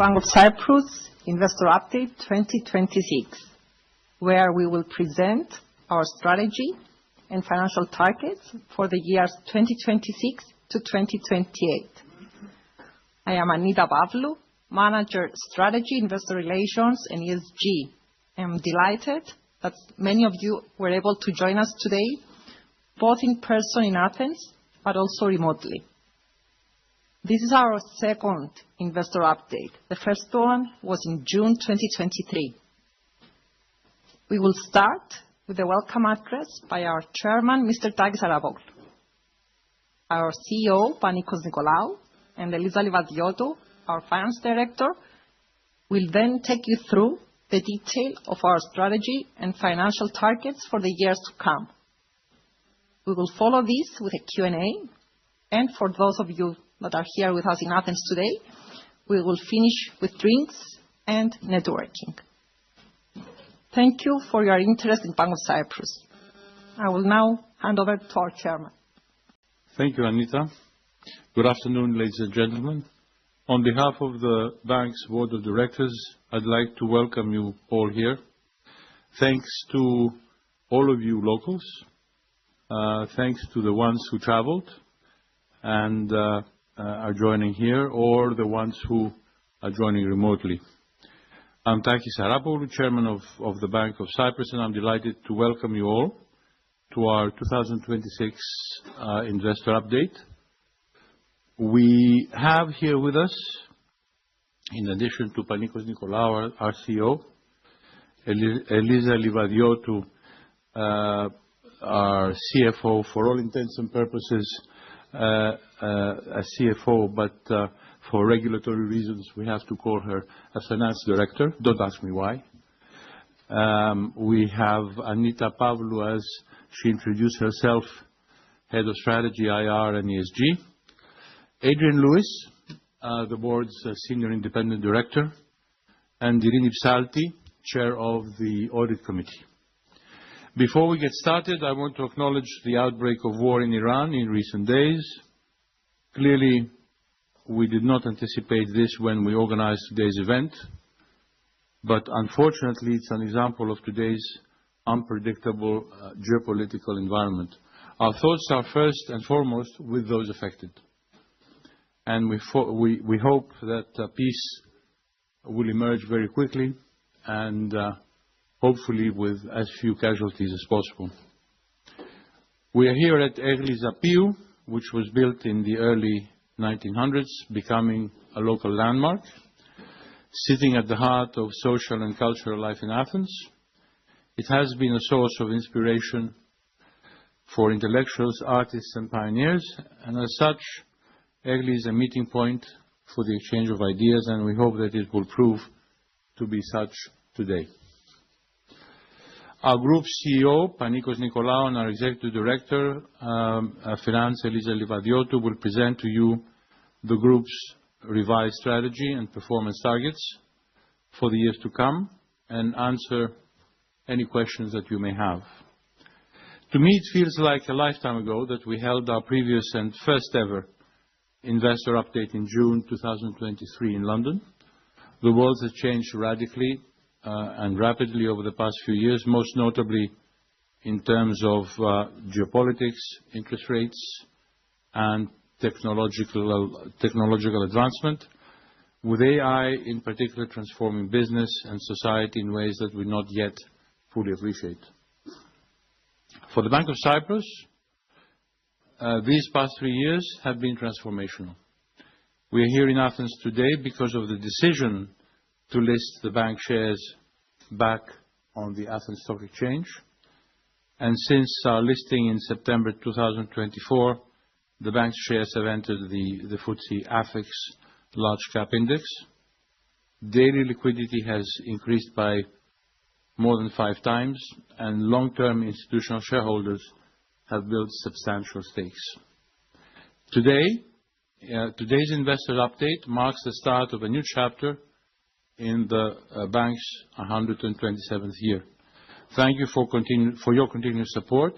Bank of Cyprus Investor Update 2026, where we will present our strategy and financial targets for the years 2026 to 2028. I am Anita Pavlou, Manager Strategy, Investor Relations and ESG. I am delighted that many of you were able to join us today, both in person in Athens, but also remotely. This is our second investor update. The first one was in June 2023. We will start with a welcome address by our chairman, Mr. Takis Arapoglou. Our CEO, Panicos Nicolaou, and Eliza Livadiotou, our finance director, will then take you through the detail of our strategy and financial targets for the years to come. We will follow this with a Q&A, and for those of you that are here with us in Athens today, we will finish with drinks and networking. Thank you for your interest in Bank of Cyprus. I will now hand over to our chairman. Thank you, Anita. Good afternoon, ladies and gentlemen. On behalf of the bank's board of directors, I'd like to welcome you all here. Thanks to all of you locals. Thanks to the ones who traveled and are joining here, or the ones who are joining remotely. I'm Takis Arapoglou, Chairman of the Bank of Cyprus, and I'm delighted to welcome you all to our 2026 investor update. We have here with us, in addition to Panicos Nicolaou, our CEO, Eliza Livadiotou, our CFO, for all intents and purposes, a CFO, but for regulatory reasons we have to call her a finance director. Don't ask me why. We have Anita Pavlou, as she introduced herself, Head of Strategy, IR and ESG. Adrian Lewis, the board's Senior Independent Director, and Irini Psalti, Chair of the Audit Committee. Before we get started, I want to acknowledge the outbreak of war in Iran in recent days. Clearly, we did not anticipate this when we organized today's event, but unfortunately, it's an example of today's unpredictable geopolitical environment. Our thoughts are first and foremost with those affected, and we hope that peace will emerge very quickly and hopefully with as few casualties as possible. We are here at Egli Zapiou, which was built in the early 1900s, becoming a local landmark, sitting at the heart of social and cultural life in Athens. It has been a source of inspiration for intellectuals, artists and pioneers, and as such, Egli is a meeting point for the exchange of ideas, and we hope that it will prove to be such today. Our Group CEO, Panicos Nicolaou, and our Executive Director, Finance, Eliza Livadiotou, will present to you the Group's revised strategy and performance targets for the years to come and answer any questions that you may have. To me, it feels like a lifetime ago that we held our previous and first ever investor update in June 2023 in London. The world has changed radically and rapidly over the past few years, most notably in terms of geopolitics, interest rates, and technological advancement, with AI in particular transforming business and society in ways that we not yet fully appreciate. For the Bank of Cyprus, these past 3 years have been transformational. We are here in Athens today because of the decision to list the bank shares back on the Athens Stock Exchange. And since our listing in September 2024, the bank's shares have entered the FTSE AFEX Large Cap Index. Daily liquidity has increased by more than 5 times, and long-term institutional shareholders have built substantial stakes. Today's investor update marks the start of a new chapter in the bank's 127th year. Thank you for your continued support,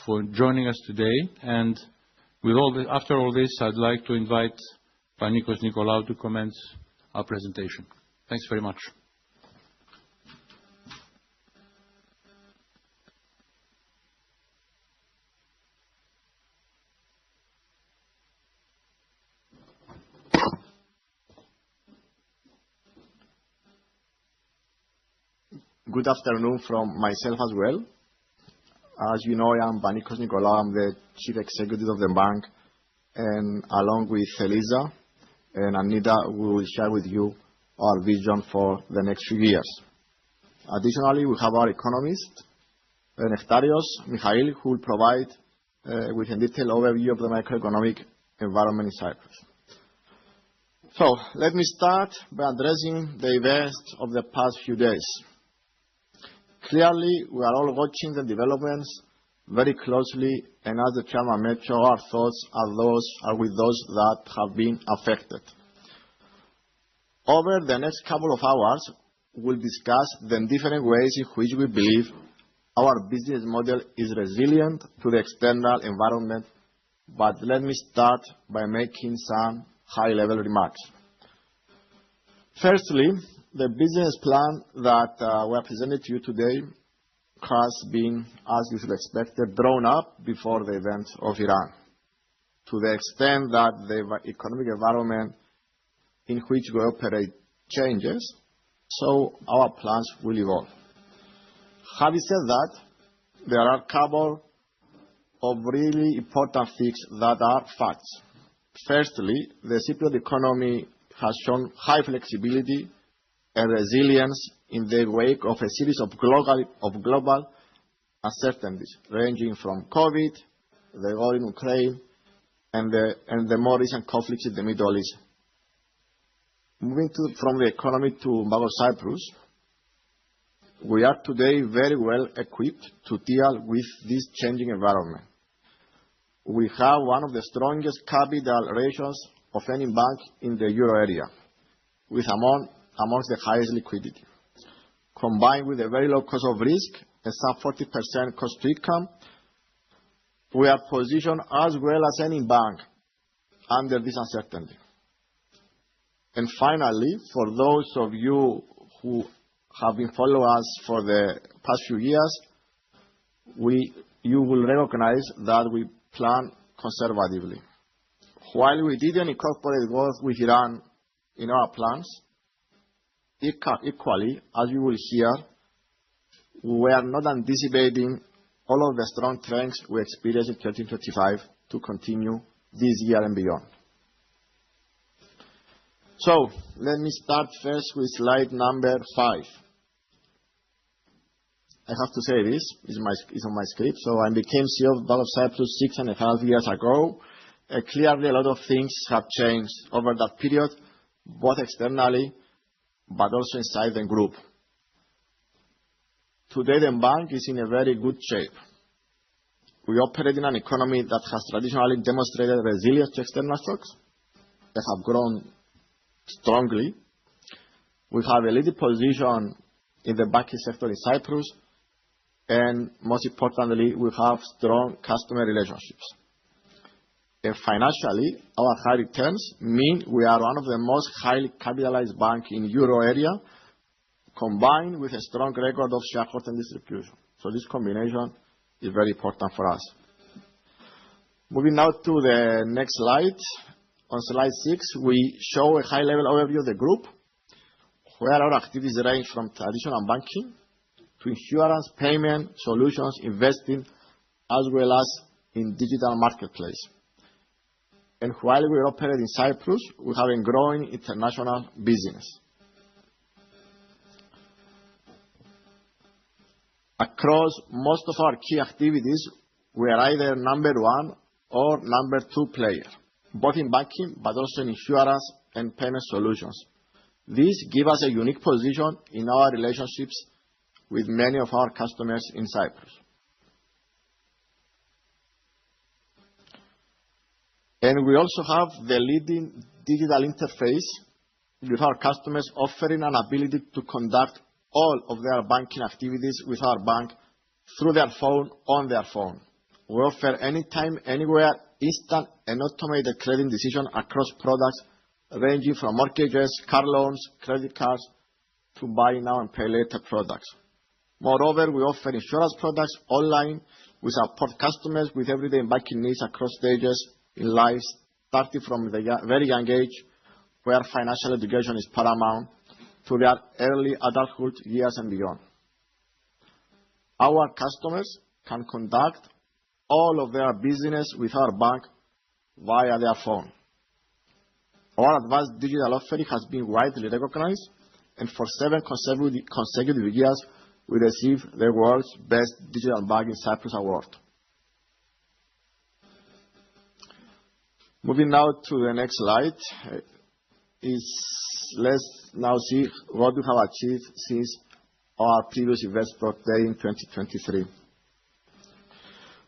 for joining us today, and after all this, I'd like to invite Panicos Nicolaou to commence our presentation. Thanks very much. Good afternoon from myself as well. As you know, I am Panicos Nicolaou. I'm the Chief Executive of the bank, and along with Elisa and Anita, we will share with you our vision for the next few years. Additionally, we have our economist, Nektarios Michail, who will provide with a detailed overview of the macroeconomic environment in Cyprus. So, let me start by addressing the events of the past few days. Clearly, we are all watching the developments very closely, and as the chairman mentioned, our thoughts are with those that have been affected. Over the next couple of hours, we'll discuss the different ways in which we believe our business model is resilient to the external environment, but let me start by making some high-level remarks. Firstly, the business plan that we have presented to you today has been, as you should expect, drawn up before the events of Iran. To the extent that the economic environment in which we operate changes, so our plans will evolve. Having said that, there are a couple of really important things that are facts. Firstly, the Cypriot economy has shown high flexibility and resilience in the wake of a series of global uncertainties, ranging from COVID, the war in Ukraine, and the more recent conflicts in the Middle East. Moving from the economy to Bank of Cyprus, we are today very well equipped to deal with this changing environment. We have one of the strongest capital ratios of any bank in the euro area, with amongst the highest liquidity. Combined with a very low cost of risk and some 40% cost to income, we are positioned as well as any bank under this uncertainty. And finally, for those of you who have been following us for the past few years, you will recognize that we plan conservatively. While we didn't incorporate wars with Iran in our plans, equally, as you will hear, we are not anticipating all of the strong trends we experienced in 2025 to continue this year and beyond. So, let me start first with slide number 5. I have to say this, it's on my script. So, I became CEO of Bank of Cyprus 6.5 years ago. Clearly, a lot of things have changed over that period, both externally but also inside the group. Today, the bank is in a very good shape. We operate in an economy that has traditionally demonstrated resilience to external shocks. They have grown strongly. We have a leading position in the banking sector in Cyprus, and most importantly, we have strong customer relationships. And financially, our high returns mean we are one of the most highly capitalized banks in the euro area, combined with a strong record of shareholder distribution. So this combination is very important for us. Moving now to the next slide. On slide 6, we show a high-level overview of the group, where our activities range from traditional banking to insurance, payment, solutions, investing, as well as in digital marketplace. And while we operate in Cyprus, we have a growing international business. Across most of our key activities, we are either number 1 or number 2 player, both in banking but also in insurance and payment solutions. This gives us a unique position in our relationships with many of our customers in Cyprus. And we also have the leading digital interface with our customers, offering an ability to conduct all of their banking activities with our bank through their phone, on their phone. We offer anytime, anywhere, instant and automated credit decision across products ranging from mortgages, car loans, credit cards, to buy now and pay later products. Moreover, we offer insurance products online. We support customers with everyday banking needs across stages in life, starting from the very young age, where financial education is paramount, to their early adulthood years and beyond. Our customers can conduct all of their business with our bank via their phone. Our advanced digital offering has been widely recognized, and for 7 consecutive years, we received the world's best digital bank in Cyprus award. Moving now to the next slide, let's now see what we have achieved since our previous Investor Day in 2023.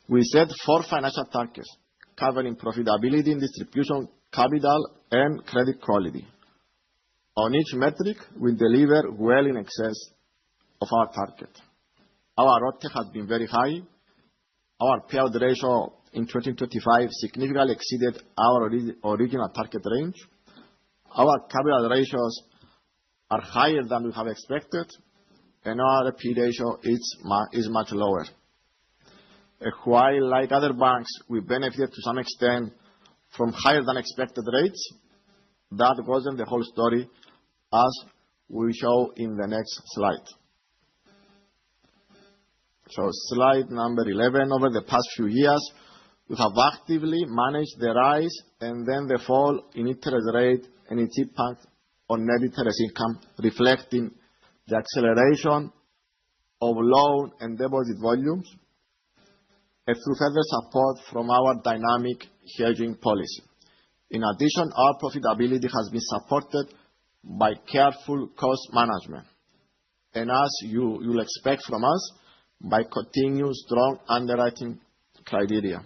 We set 4 financial targets covering profitability and distribution, capital, and credit quality. On each metric, we deliver well in excess of our target. Our ROTE has been very high. Our payout ratio in 2025 significantly exceeded our original target range. Our capital ratios are higher than we have expected, and our NPE ratio is much lower. While, like other banks, we benefited to some extent from higher than expected rates, that wasn't the whole story, as we show in the next slide. So slide number 11, over the past few years, we have actively managed the rise and then the fall in interest rate and its impact on net interest income, reflecting the acceleration of loan and deposit volumes, and through further support from our dynamic hedging policy. In addition, our profitability has been supported by careful cost management, and as you'll expect from us, by continued strong underwriting criteria.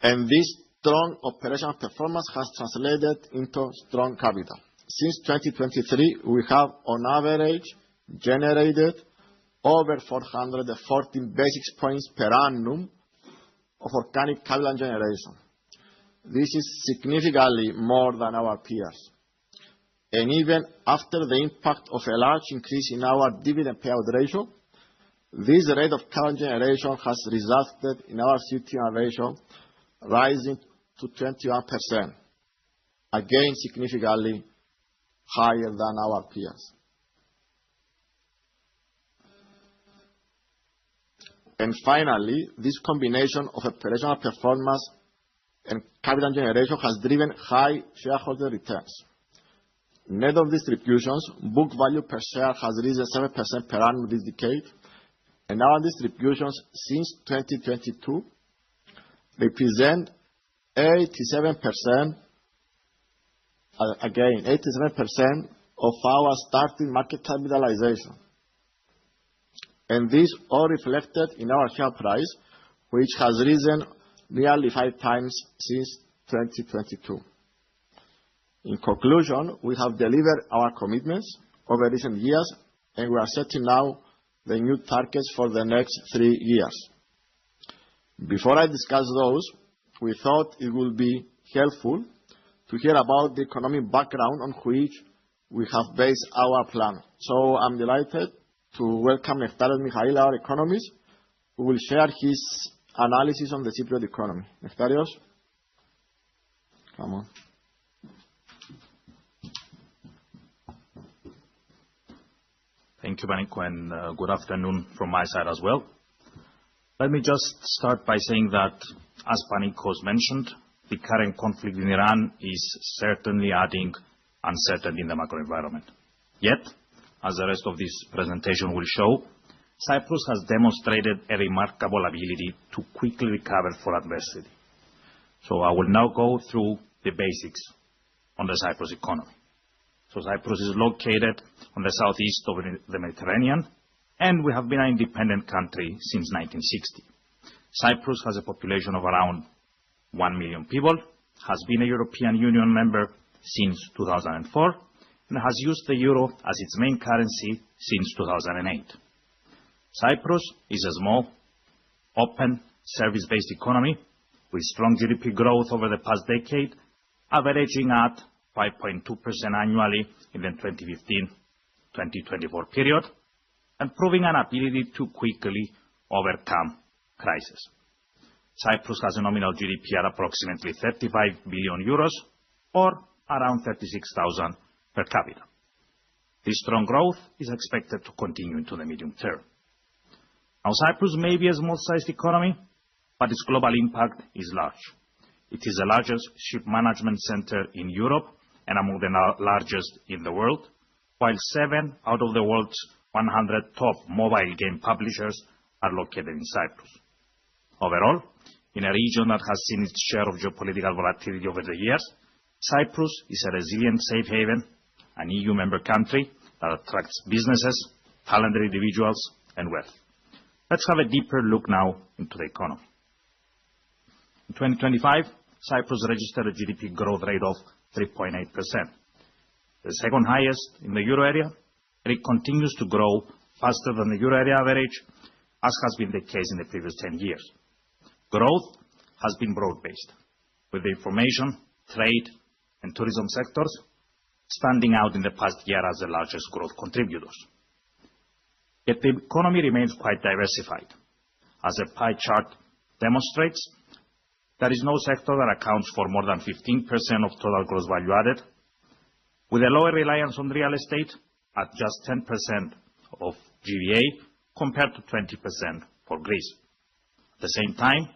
And this strong operational performance has translated into strong capital. Since 2023, we have on average generated over 414 basis points per annum of organic capital generation. This is significantly more than our peers. And even after the impact of a large increase in our dividend payout ratio, this rate of capital generation has resulted in our CET1 ratio rising to 21%, again significantly higher than our peers. And finally, this combination of operational performance and capital generation has driven high shareholder returns. Net of distributions, book value per share has risen 7% per annum this decade, and our distributions since 2022 represent 87%, again, 87% of our starting market capitalization. And this all reflected in our share price, which has risen nearly 5 times since 2022. In conclusion, we have delivered our commitments over recent years, and we are setting now the new targets for the next 3 years. Before I discuss those, we thought it would be helpful to hear about the economic background on which we have based our plan. So I'm delighted to welcome Neftarios Michail, our economist, who will share his analysis on the Cypriot economy. Neftarios? Come on. Thank you, Panicos, and good afternoon from my side as well. Let me just start by saying that, as Panicos mentioned, the current conflict in Iran is certainly adding uncertainty in the macro environment. Yet, as the rest of this presentation will show, Cyprus has demonstrated a remarkable ability to quickly recover for adversity. So I will now go through the basics on the Cyprus economy. So Cyprus is located on the southeast of the Mediterranean, and we have been an independent country since 1960. Cyprus has a population of around 1 million people, has been a European Union member since 2004, and has used the euro as its main currency since 2008. Cyprus is a small, open, service-based economy with strong GDP growth over the past decade, averaging at 5.2% annually in the 2015-2024 period, and proving an ability to quickly overcome crisis. Cyprus has a nominal GDP at approximately 35 billion euros, or around 36,000 per capita. This strong growth is expected to continue into the medium term. Now, Cyprus may be a small-sized economy, but its global impact is large. It is the largest ship management center in Europe and among the largest in the world, while 7 out of the world's 100 top mobile game publishers are located in Cyprus. Overall, in a region that has seen its share of geopolitical volatility over the years, Cyprus is a resilient safe haven, an EU member country that attracts businesses, talented individuals, and wealth. Let's have a deeper look now into the economy. In 2025, Cyprus registered a GDP growth rate of 3.8%, the second highest in the euro area, and it continues to grow faster than the euro area average, as has been the case in the previous 10 years. Growth has been broad-based, with the information, trade, and tourism sectors standing out in the past year as the largest growth contributors. Yet the economy remains quite diversified. As a pie chart demonstrates, there is no sector that accounts for more than 15% of total gross value added, with a lower reliance on real estate at just 10% of GVA compared to 20% for Greece. At the same time,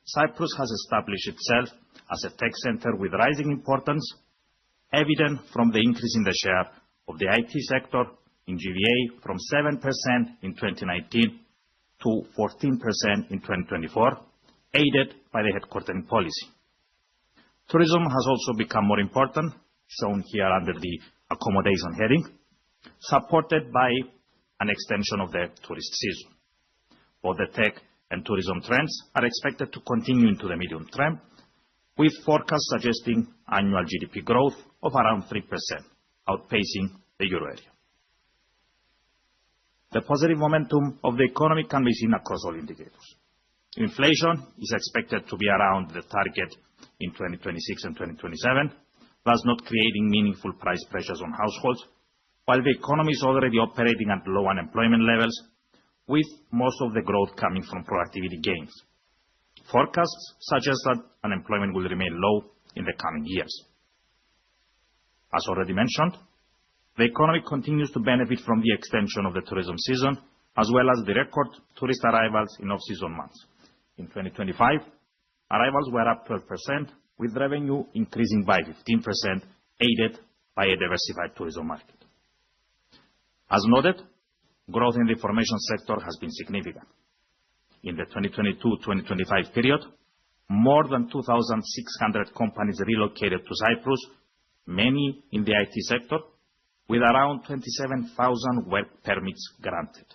Cyprus has established itself as a tech center with rising importance, evident from the increase in the share of the IT sector in GVA from 7% in 2019 to 14% in 2024, aided by the headquartering policy. Tourism has also become more important, shown here under the accommodation heading, supported by an extension of the tourist season. Both the tech and tourism trends are expected to continue into the medium term, with forecasts suggesting annual GDP growth of around 3%, outpacing the euro area. The positive momentum of the economy can be seen across all indicators. Inflation is expected to be around the target in 2026 and 2027, thus not creating meaningful price pressures on households, while the economy is already operating at low unemployment levels, with most of the growth coming from productivity gains. Forecasts suggest that unemployment will remain low in the coming years. As already mentioned, the economy continues to benefit from the extension of the tourism season, as well as the record tourist arrivals in off-season months. In 2025, arrivals were up 12%, with revenue increasing by 15%, aided by a diversified tourism market. As noted, growth in the information sector has been significant. In the 2022-2025 period, more than 2,600 companies relocated to Cyprus, many in the IT sector, with around 27,000 work permits granted,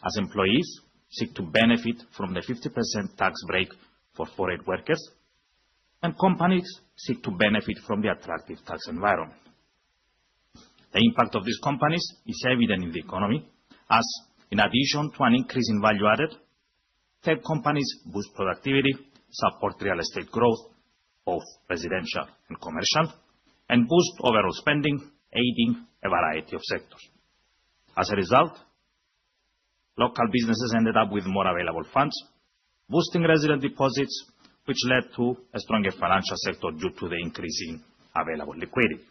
as employees seek to benefit from the 50% tax break for foreign workers, and companies seek to benefit from the attractive tax environment. The impact of these companies is evident in the economy, as in addition to an increase in value added, tech companies boost productivity, support real estate growth, both residential and commercial, and boost overall spending, aiding a variety of sectors. As a result, local businesses ended up with more available funds, boosting resident deposits, which led to a stronger financial sector due to the increase in available liquidity.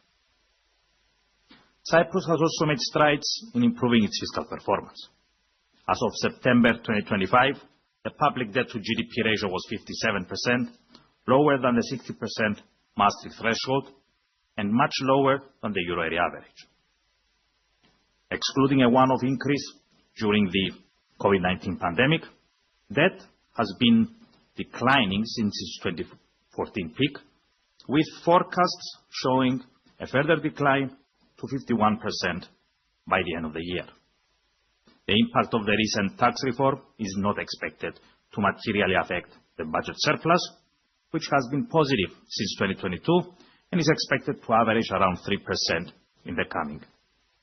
Cyprus has also made strides in improving its fiscal performance. As of September 2025, the public debt to GDP ratio was 57%, lower than the 60% Maastricht threshold, and much lower than the euro area average. Excluding a one-off increase during the COVID-19 pandemic, debt has been declining since its 2014 peak, with forecasts showing a further decline to 51% by the end of the year. The impact of the recent tax reform is not expected to materially affect the budget surplus, which has been positive since 2022 and is expected to average around 3% in the coming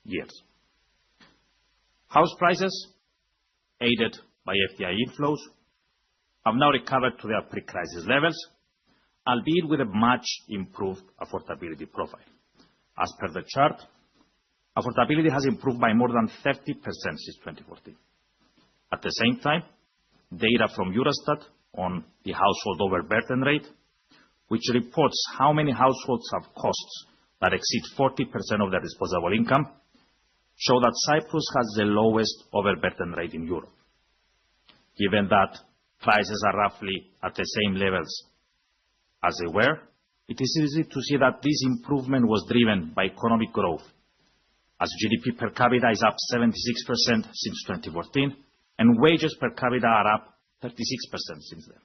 years. House prices, aided by FDI inflows, have now recovered to their pre-crisis levels, albeit with a much improved affordability profile. As per the chart, affordability has improved by more than 30% since 2014. At the same time, data from Eurostat on the household overburden rate, which reports how many households have costs that exceed 40% of their disposable income, show that Cyprus has the lowest overburden rate in Europe. Given that prices are roughly at the same levels as they were, it is easy to see that this improvement was driven by economic growth, as GDP per capita is up 76% since 2014, and wages per capita are up 36% since then.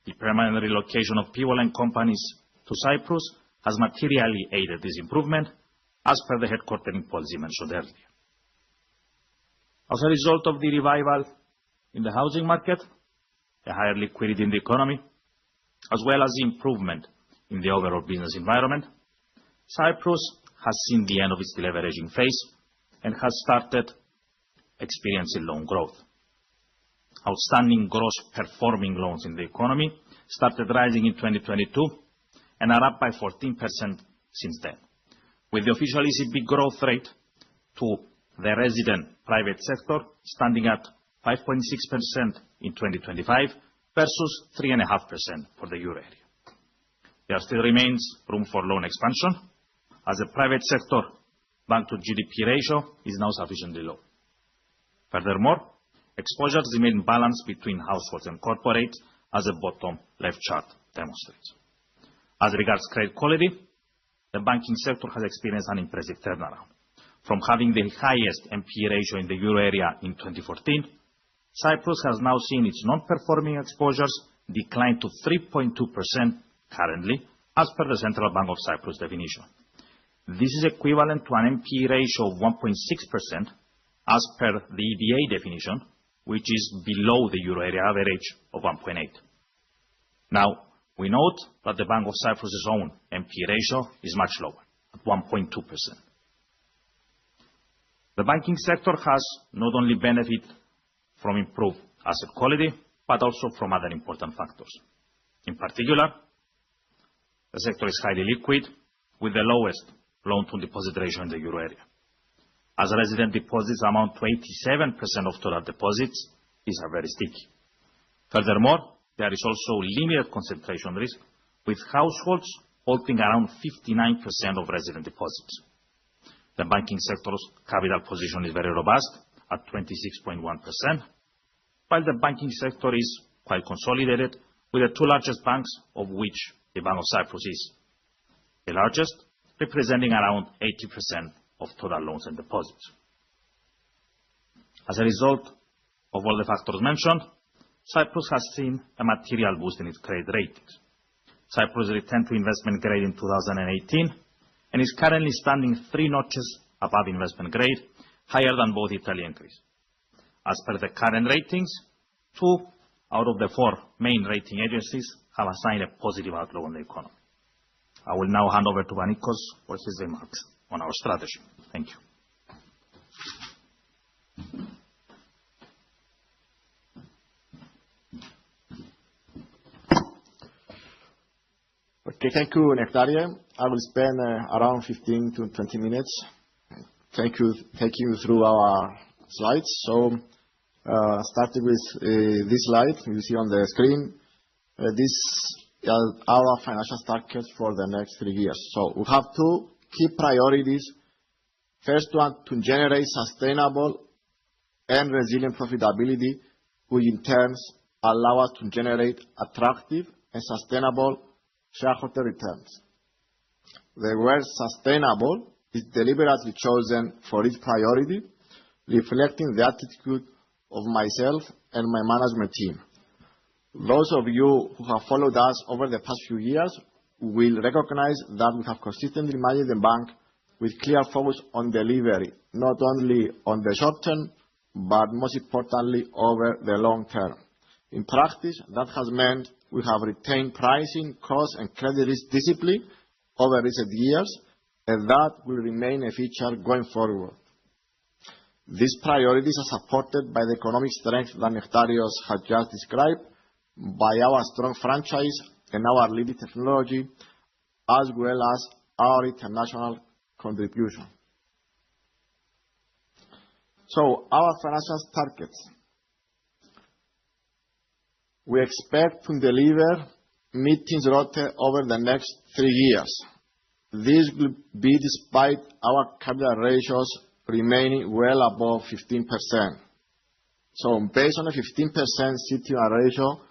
The permanent relocation of people and companies to Cyprus has materially aided this improvement, as per the headquartering policy mentioned earlier. As a result of the revival in the housing market, the higher liquidity in the economy, as well as the improvement in the overall business environment, Cyprus has seen the end of its deleveraging phase and has started experiencing loan growth. Outstanding gross performing loans in the economy started rising in 2022 and are up by 14% since then, with the official ECB growth rate to the resident private sector standing at 5.6% in 2025 versus 3.5% for the euro area. There still remains room for loan expansion, as the private sector bank to GDP ratio is now sufficiently low. Furthermore, exposures remain balanced between households and corporates, as the bottom left chart demonstrates. As regards credit quality, the banking sector has experienced an impressive turnaround. From having the highest NPE ratio in the euro area in 2014, Cyprus has now seen its non-performing exposures decline to 3.2% currently, as per the Central Bank of Cyprus definition. This is equivalent to an NPE ratio of 1.6%, as per the EBA definition, which is below the euro area average of 1.8. Now, we note that the Bank of Cyprus's own NPE ratio is much lower, at 1.2%. The banking sector has not only benefited from improved asset quality, but also from other important factors. In particular, the sector is highly liquid, with the lowest loan-to-deposit ratio in the euro area. As resident deposits amount to 87% of total deposits, these are very sticky. Furthermore, there is also limited concentration risk, with households holding around 59% of resident deposits. The banking sector's capital position is very robust, at 26.1%, while the banking sector is quite consolidated, with the two largest banks, of which the Bank of Cyprus is the largest, representing around 80% of total loans and deposits. As a result of all the factors mentioned, Cyprus has seen a material boost in its credit ratings. Cyprus returned to investment grade in 2018 and is currently standing 3 notches above investment grade, higher than both Italy and Greece. As per the current ratings, 2 out of the 4 main rating agencies have assigned a positive outlook on the economy. I will now hand over to Panicos for his remarks on our strategy. Thank you. Okay, thank you, Nectaria. I will spend around 15 to 20 minutes taking you through our slides. So, starting with this slide you see on the screen, this are our financial targets for the next 3 years. So, we have 2 key priorities. First one, to generate sustainable and resilient profitability, which in turn allow us to generate attractive and sustainable shareholder returns. The word sustainable is deliberately chosen for its priority, reflecting the attitude of myself and my management team. Those of you who have followed us over the past few years will recognize that we have consistently managed the bank with clear focus on delivery, not only on the short term, but most importantly over the long term. In practice, that has meant we have retained pricing, cost and credit risk discipline over recent years, and that will remain a feature going forward. These priorities are supported by the economic strength that Nectarios had just described, by our strong franchise, and our leading technology, as well as our international contribution. So, our financial targets. We expect to deliver mid-teens ROTE over the next 3 years. This will be despite our capital ratios remaining well above 15%. So, based on a 15% CET1 ratio,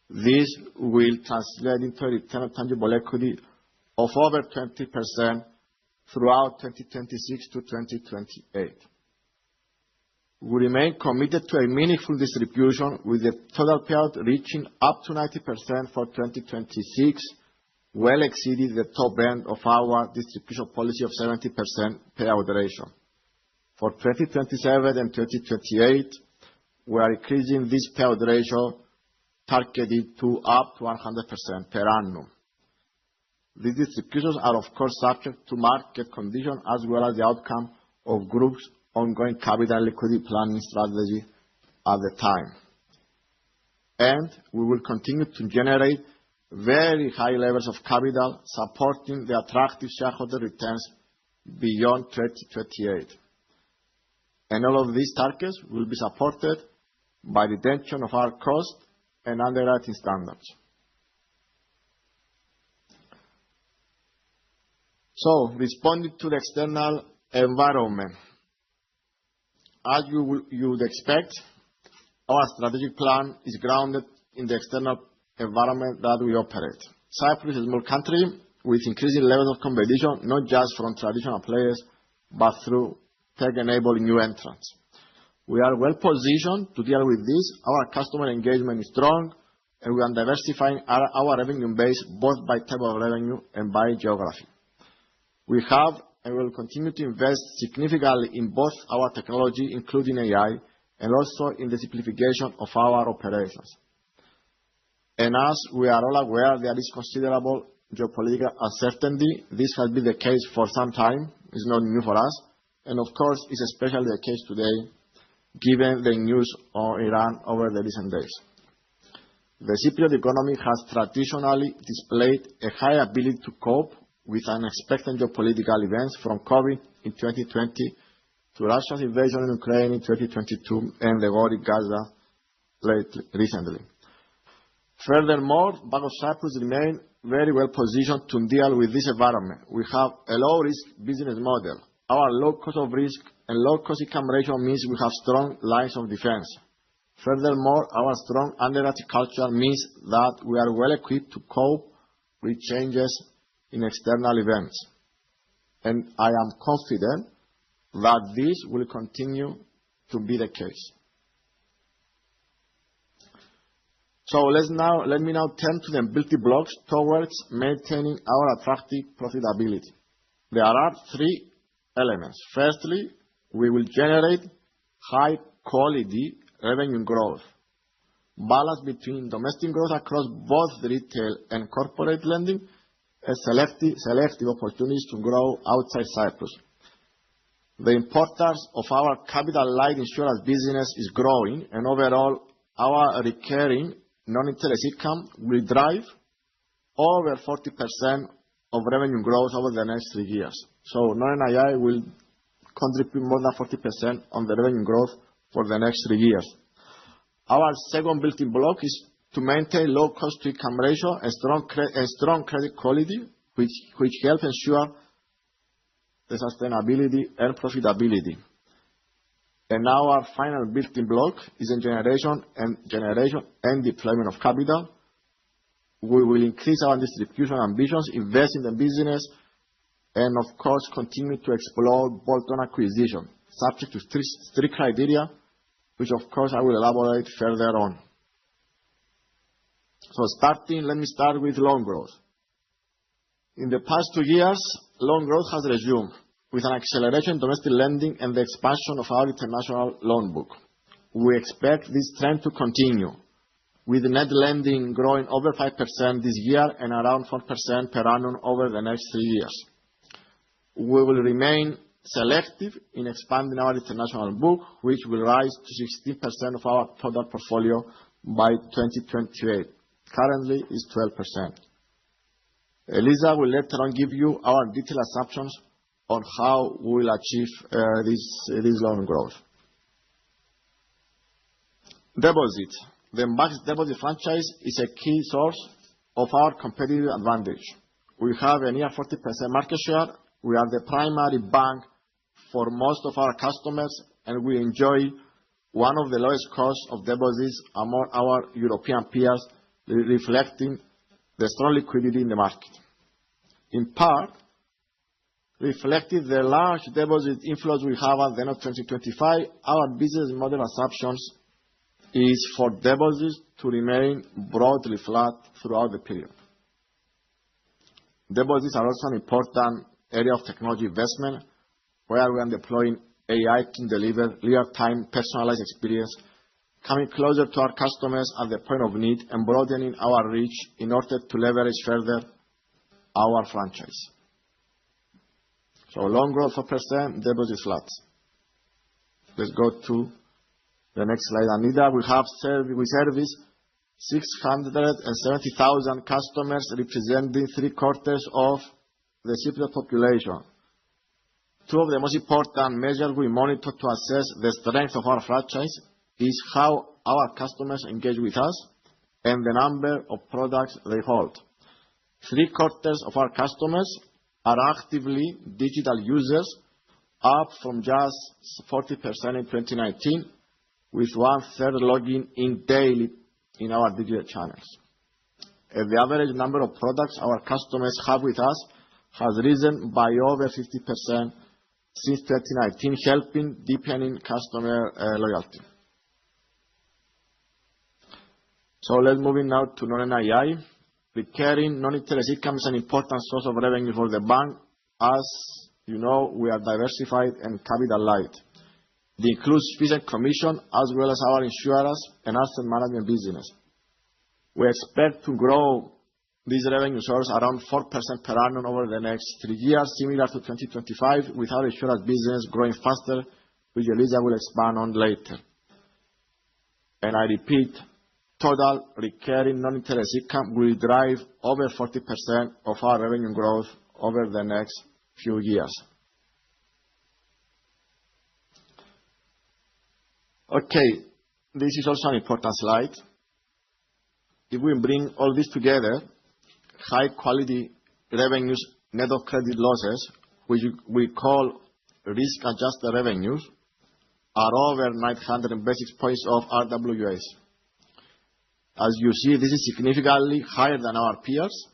this will translate into a return on tangible equity of over 20% throughout 2026 to 2028. We remain committed to a meaningful distribution, with the total payout reaching up to 90% for 2026, well exceeding the top end of our distribution policy of 70% payout ratio. For 2027 and 2028, we are increasing this payout ratio targeted to up to 100% per annum. These distributions are, of course, subject to market conditions as well as the outcome of Group's ongoing capital and liquidity planning strategy at the time. And we will continue to generate very high levels of capital, supporting the attractive shareholder returns beyond 2028. And all of these targets will be supported by retention of our cost and underwriting standards. So, responding to the external environment. As you would expect, our strategic plan is grounded in the external environment that we operate. Cyprus is a small country with increasing levels of competition, not just from traditional players, but through tech-enabled new entrants. We are well positioned to deal with this. Our customer engagement is strong, and we are diversifying our revenue base both by type of revenue and by geography. We have and will continue to invest significantly in both our technology, including AI, and also in the simplification of our operations. And as we are all aware, there is considerable geopolitical uncertainty. This has been the case for some time. It's not new for us. And of course, it's especially the case today, given the news on Iran over the recent days. The Cypriot economy has traditionally displayed a high ability to cope with unexpected geopolitical events, from COVID in 2020 to Russia's invasion in Ukraine in 2022 and the war in Gaza recently. Furthermore, Bank of Cyprus remains very well positioned to deal with this environment. We have a low-risk business model. Our low cost of risk and low cost income ratio means we have strong lines of defense. Furthermore, our strong underwriting culture means that we are well equipped to cope with changes in external events. And I am confident that this will continue to be the case. So let me now turn to the building blocks towards maintaining our attractive profitability. There are 3 elements. Firstly, we will generate high quality revenue growth, balance between domestic growth across both retail and corporate lending, and selective opportunities to grow outside Cyprus. The importance of our capital light insurance business is growing, and overall, our recurring non-interest income will drive over 40% of revenue growth over the next 3 years. So non-NII will contribute more than 40% on the revenue growth for the next 3 years. Our second building block is to maintain low cost to income ratio and strong credit quality, which help ensure the sustainability and profitability. And now our final building block is in generation and deployment of capital. We will increase our distribution ambitions, invest in the business, and of course continue to explore bolt-on acquisition, subject to 3 criteria, which of course I will elaborate further on. So let me start with loan growth. In the past 2 years, loan growth has resumed, with an acceleration in domestic lending and the expansion of our international loan book. We expect this trend to continue, with net lending growing over 5% this year and around 4% per annum over the next 3 years. We will remain selective in expanding our international book, which will rise to 16% of our total portfolio by 2028. Currently is 12%. Eliza will later on give you our detailed assumptions on how we will achieve this loan growth. Deposit. The bank's deposit franchise is a key source of our competitive advantage. We have a near 40% market share. We are the primary bank for most of our customers, and we enjoy one of the lowest costs of deposits among our European peers, reflecting the strong liquidity in the market. In part, reflecting the large deposit inflows we have at the end of 2025, our business model assumptions is for deposits to remain broadly flat throughout the period. Deposits are also an important area of technology investment, where we are deploying AI to deliver real-time personalized experience, coming closer to our customers at the point of need and broadening our reach in order to leverage further our franchise. So loan growth 4%, deposits flat. Let's go to the next slide, Anita. We service 670,000 customers, representing 3/4 of the Cypriot population. Two of the most important measures we monitor to assess the strength of our franchise is how our customers engage with us and the number of products they hold. 3/4 of our customers are actively digital users, up from just 40% in 2019, with 1/3 logging in daily in our digital channels. And the average number of products our customers have with us has risen by over 50% since 2019, helping deepening customer loyalty. So let's move in now to non-NII. Recurring non-interest income is an important source of revenue for the bank. As you know, we are diversified and capital light. It includes fees and commission, as well as our insurance and asset management business. We expect to grow this revenue source around 4% per annum over the next 3 years, similar to 2025, with our insurance business growing faster, which Eliza will expand on later. And I repeat, total recurring non-interest income will drive over 40% of our revenue growth over the next few years. Okay, this is also an important slide. If we bring all this together, high quality revenues net of credit losses, which we call risk-adjusted revenues, are over 900 basis points of RWAs. As you see, this is significantly higher than our peers,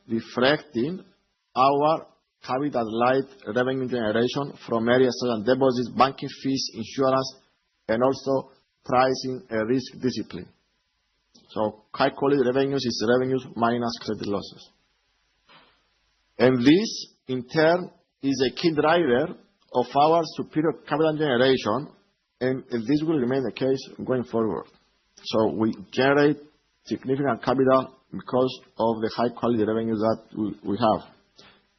reflecting our capital light revenue generation from areas such as deposits, banking fees, insurance, and also pricing and risk discipline. So high quality revenues is revenues minus credit losses. And this, in turn, is a key driver of our superior capital generation, and this will remain the case going forward. So we generate significant capital because of the high quality revenues that we have.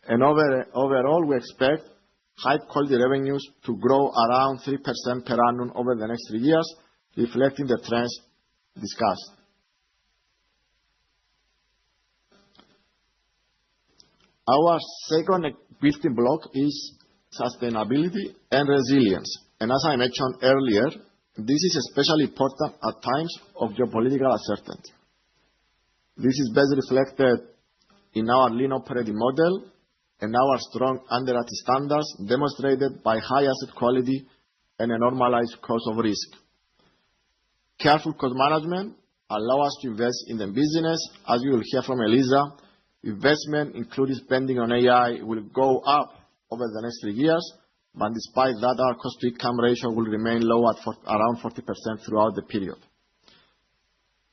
And overall, we expect high quality revenues to grow around 3% per annum over the next 3 years, reflecting the trends discussed. Our second building block is sustainability and resilience. And as I mentioned earlier, this is especially important at times of geopolitical uncertainty. This is best reflected in our lean operating model and our strong underwriting standards, demonstrated by high asset quality and a normalized cost of risk. Careful cost management allows us to invest in the business. As you will hear from Eliza, investment, including spending on AI, will go up over the next 3 years, but despite that, our cost-to-income ratio will remain low at around 40% throughout the period.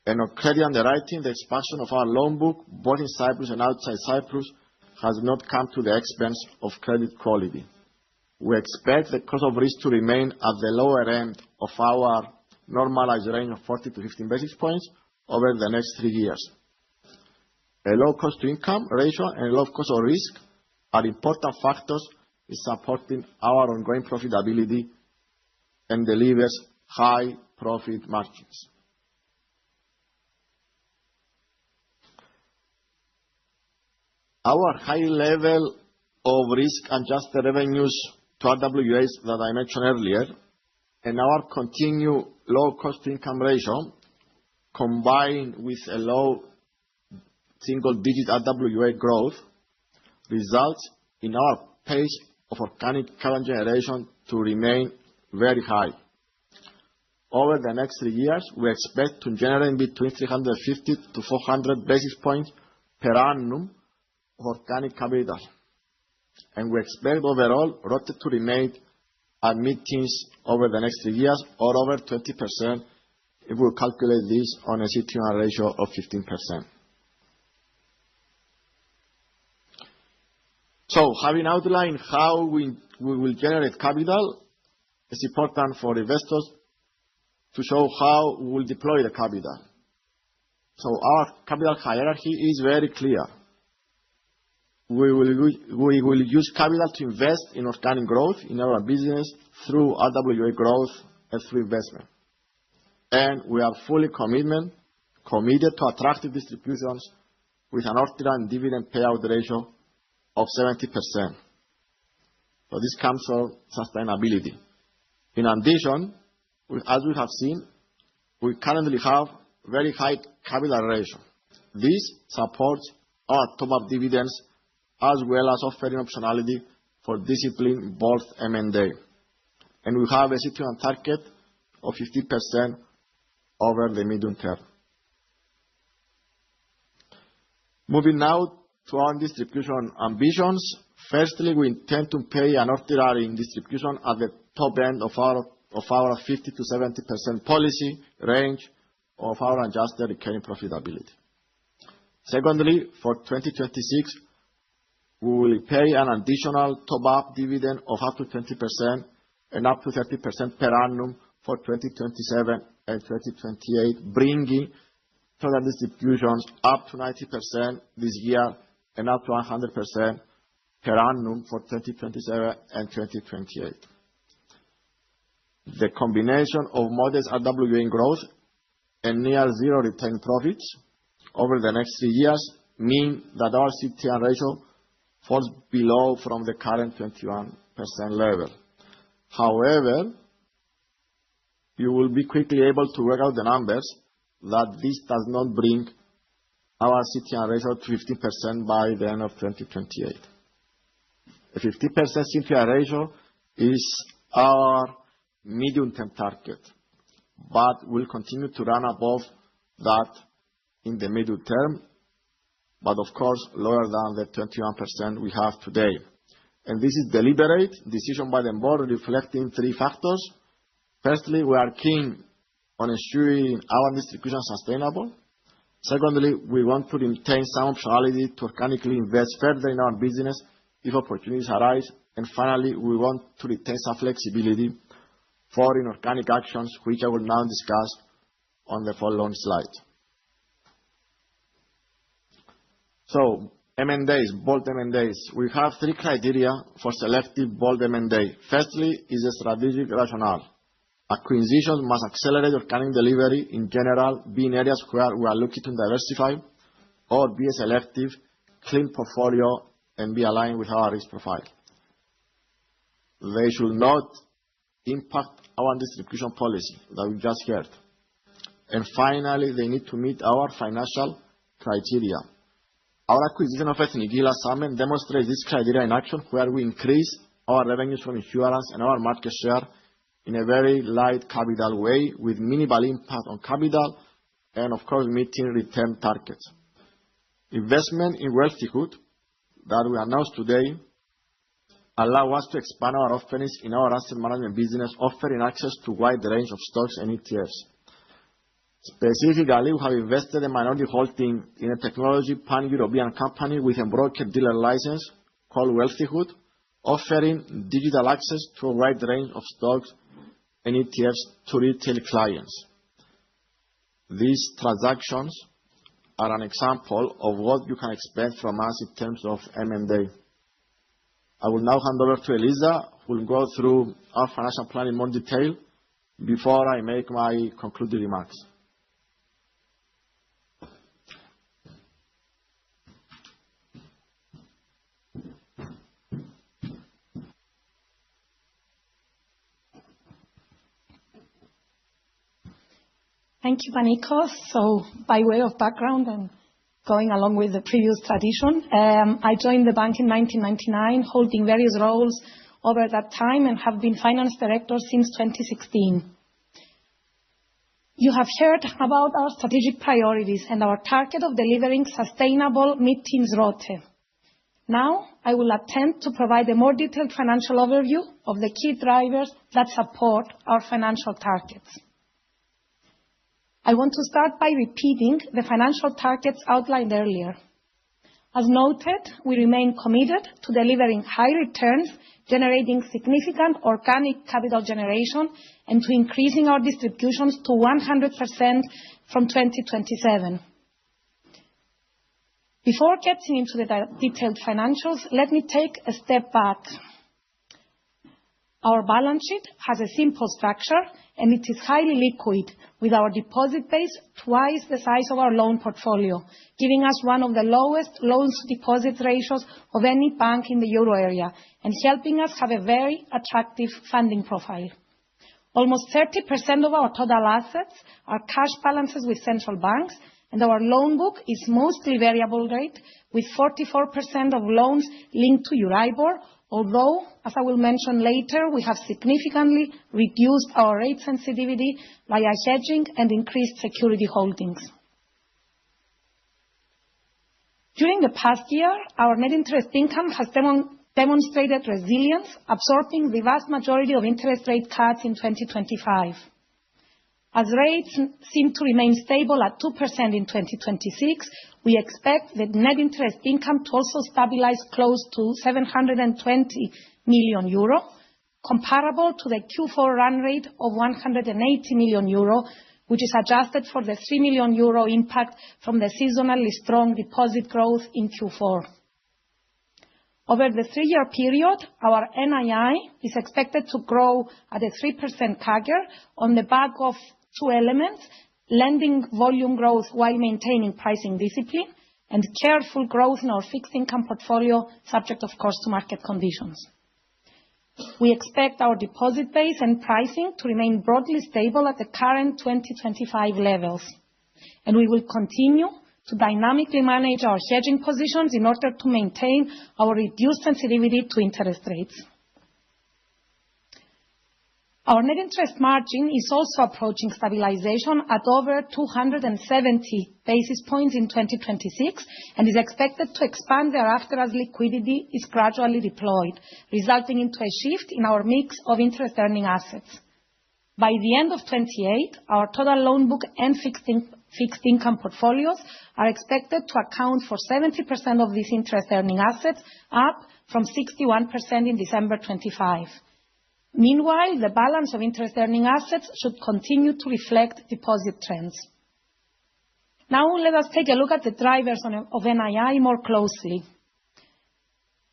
And on credit underwriting, the expansion of our loan book, both in Cyprus and outside Cyprus, has not come to the expense of credit quality. We expect the cost of risk to remain at the lower end of our normalized range of 40 to 15 basis points over the next 3 years. A low cost-to-income ratio and low cost of risk are important factors in supporting our ongoing profitability and delivers high profit margins. Our high level of risk-adjusted revenues to RWAs that I mentioned earlier, and our continued low cost-to-income ratio, combined with a low single-digit RWA growth, results in our pace of organic capital generation to remain very high. Over the next 3 years, we expect to generate between 350 to 400 basis points per annum of organic capital. And we expect overall ROTE to remain at mid-teens over the next 3 years, or over 20% if we calculate this on a CET1 ratio of 15%. So, having outlined how we will generate capital, it's important for investors to show how we will deploy the capital. So our capital hierarchy is very clear. We will use capital to invest in organic growth in our business through RWA growth and through investment. And we are fully committed to attractive distributions with an ordinary dividend payout ratio of 70%. So this comes from sustainability. In addition, as we have seen, we currently have very high capital ratio. This supports our top-up dividends as well as offering optionality for disciplined both M&A. And we have a CET1 target of 50% over the medium term. Moving now to our distribution ambitions. Firstly, we intend to pay an ordinary distribution at the top end of our 50 to 70% policy range of our adjusted recurring profitability. Secondly, for 2026, we will pay an additional top-up dividend of up to 20% and up to 30% per annum for 2027 and 2028, bringing total distributions up to 90% this year and up to 100% per annum for 2027 and 2028. The combination of modest RWA growth and near zero retained profits over the next 3 years mean that our CET1 ratio falls below from the current 21% level. However, you will be quickly able to work out the numbers that this does not bring our CET1 ratio to 15% by the end of 2028. A 50% CET1 ratio is our medium-term target, but we'll continue to run above that in the medium term, but of course lower than the 21% we have today. And this is deliberate decision by the board reflecting 3 factors. Firstly, we are keen on ensuring our distribution sustainable. Secondly, we want to retain some optionality to organically invest further in our business if opportunities arise. And finally, we want to retain some flexibility for inorganic actions, which I will now discuss on the following slide. So, M&As, bold M&As. We have 3 criteria for selective bold M&A. Firstly is a strategic rationale. Acquisitions must accelerate organic delivery in general, be in areas where we are looking to diversify, or be a selective, clean portfolio and be aligned with our risk profile. They should not impact our distribution policy that we just heard. And finally, they need to meet our financial criteria. Our acquisition of Ethniki last summer demonstrates this criteria in action, where we increase our revenues from insurance and our market share in a very light capital way with minimal impact on capital and of course meeting return targets. Investment in Wealthyhood that we announced today allow us to expand our offerings in our asset management business, offering access to a wide range of stocks and ETFs. Specifically, we have invested a minority holding in a technology pan-European company with a broker-dealer license called Wealthyhood, offering digital access to a wide range of stocks and ETFs to retail clients. These transactions are an example of what you can expect from us in terms of M&A. I will now hand over to Eliza, who will go through our financial plan in more detail before I make my concluding remarks. Thank you, Panicos. So, by way of background and going along with the previous tradition, I joined the bank in 1999, holding various roles over that time and have been finance director since 2016. You have heard about our strategic priorities and our target of delivering sustainable mid-teens ROTE. Now, I will attempt to provide a more detailed financial overview of the key drivers that support our financial targets. I want to start by repeating the financial targets outlined earlier. As noted, we remain committed to delivering high returns, generating significant organic capital generation, and to increasing our distributions to 100% from 2027. Before getting into the detailed financials, let me take a step back. Our balance sheet has a simple structure, and it is highly liquid, with our deposit base twice the size of our loan portfolio, giving us one of the lowest loans-to-deposit ratios of any bank in the euro area, and helping us have a very attractive funding profile. Almost 30% of our total assets are cash balances with central banks, and our loan book is mostly variable rate, with 44% of loans linked to Euribor, although, as I will mention later, we have significantly reduced our rate sensitivity via hedging and increased security holdings. During the past year, our net interest income has demonstrated resilience, absorbing the vast majority of interest rate cuts in 2025. As rates seem to remain stable at 2% in 2026, we expect the net interest income to also stabilize close to 720 million euro, comparable to the Q4 run rate of 180 million euro, which is adjusted for the 3 million euro impact from the seasonally strong deposit growth in Q4. Over the 3-year period, our NII is expected to grow at a 3% CAGR on the back of two elements: lending volume growth while maintaining pricing discipline, and careful growth in our fixed income portfolio, subject, of course, to market conditions. We expect our deposit base and pricing to remain broadly stable at the current 2025 levels, and we will continue to dynamically manage our hedging positions in order to maintain our reduced sensitivity to interest rates. Our net interest margin is also approaching stabilization at over 270 basis points in 2026 and is expected to expand thereafter as liquidity is gradually deployed, resulting into a shift in our mix of interest-earning assets. By the end of 2028, our total loan book and fixed income portfolios are expected to account for 70% of these interest-earning assets, up from 61% in December 2025. Meanwhile, the balance of interest-earning assets should continue to reflect deposit trends. Now, let us take a look at the drivers of NII more closely.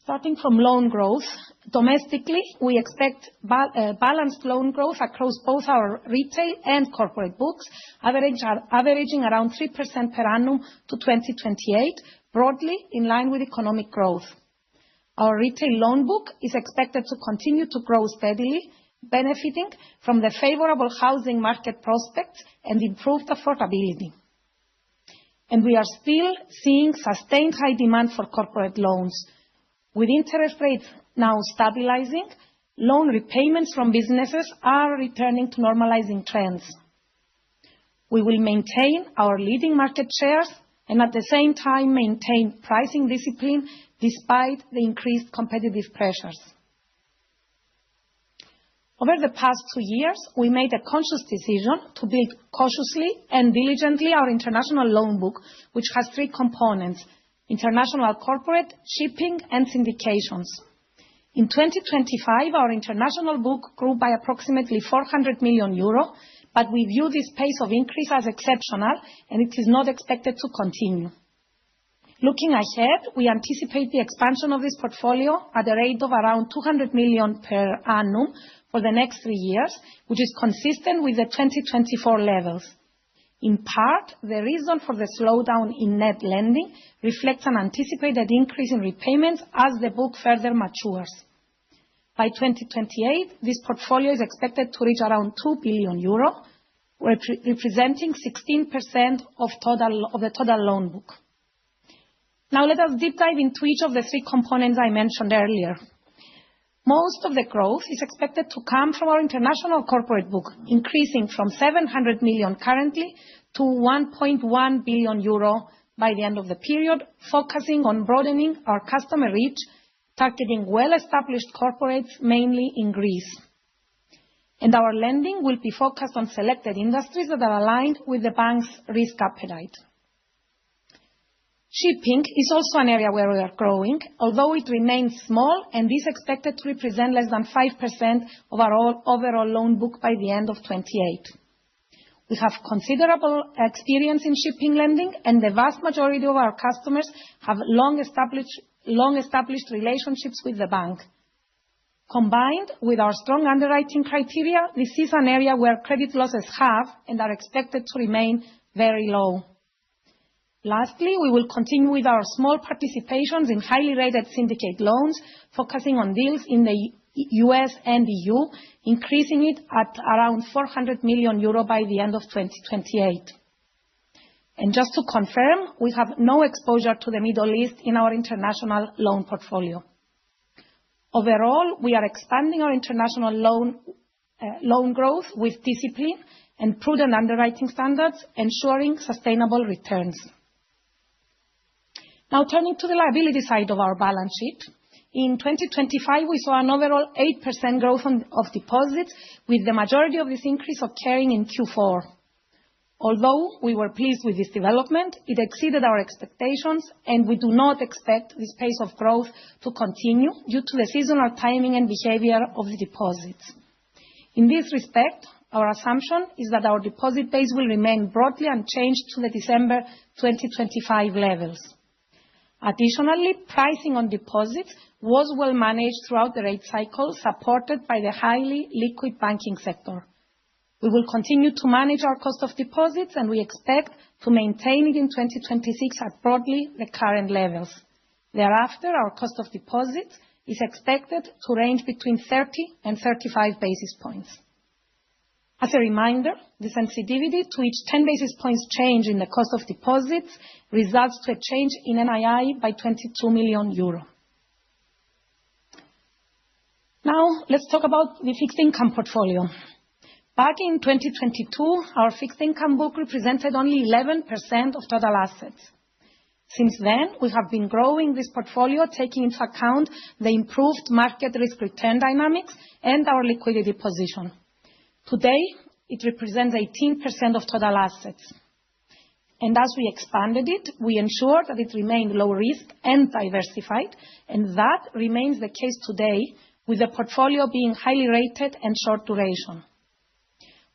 Starting from loan growth, domestically, we expect balanced loan growth across both our retail and corporate books, averaging around 3% per annum to 2028, broadly in line with economic growth. Our retail loan book is expected to continue to grow steadily, benefiting from the favorable housing market prospects and improved affordability. And we are still seeing sustained high demand for corporate loans. With interest rates now stabilizing, loan repayments from businesses are returning to normalizing trends. We will maintain our leading market shares and at the same time maintain pricing discipline despite the increased competitive pressures. Over the past 2 years, we made a conscious decision to build cautiously and diligently our international loan book, which has 3 components: international corporate, shipping, and syndications. In 2025, our international book grew by approximately 400 million euro, but we view this pace of increase as exceptional, and it is not expected to continue. Looking ahead, we anticipate the expansion of this portfolio at a rate of around 200 million per annum for the next 3 years, which is consistent with the 2024 levels. In part, the reason for the slowdown in net lending reflects an anticipated increase in repayments as the book further matures. By 2028, this portfolio is expected to reach around 2 billion euro, representing 16% of the total loan book. Now let us deep dive into each of the three components I mentioned earlier. Most of the growth is expected to come from our international corporate book, increasing from 700 million currently to 1.1 billion euro by the end of the period, focusing on broadening our customer reach, targeting well-established corporates, mainly in Greece. And our lending will be focused on selected industries that are aligned with the bank's risk appetite. Shipping is also an area where we are growing, although it remains small and is expected to represent less than 5% of our overall loan book by the end of 2028. We have considerable experience in shipping lending, and the vast majority of our customers have long-established relationships with the bank. Combined with our strong underwriting criteria, this is an area where credit losses have and are expected to remain very low. Lastly, we will continue with our small participations in highly rated syndicate loans, focusing on deals in the US and EU, increasing it at around 400 million euro by the end of 2028. And just to confirm, we have no exposure to the Middle East in our international loan portfolio. Overall, we are expanding our international loan growth with discipline and prudent underwriting standards, ensuring sustainable returns. Now turning to the liability side of our balance sheet. In 2025, we saw an overall 8% growth of deposits, with the majority of this increase occurring in Q4. Although we were pleased with this development, it exceeded our expectations, and we do not expect this pace of growth to continue due to the seasonal timing and behavior of the deposits. In this respect, our assumption is that our deposit base will remain broadly unchanged to the December 2025 levels. Additionally, pricing on deposits was well managed throughout the rate cycle, supported by the highly liquid banking sector. We will continue to manage our cost of deposits, and we expect to maintain it in 2026 at broadly the current levels. Thereafter, our cost of deposits is expected to range between 30 and 35 basis points. As a reminder, the sensitivity to each 10 basis points change in the cost of deposits results to a change in NII by 22 million euro. Now, let's talk about the fixed income portfolio. Back in 2022, our fixed income book represented only 11% of total assets. Since then, we have been growing this portfolio, taking into account the improved market risk return dynamics and our liquidity position. Today, it represents 18% of total assets. And as we expanded it, we ensured that it remained low risk and diversified, and that remains the case today, with the portfolio being highly rated and short duration.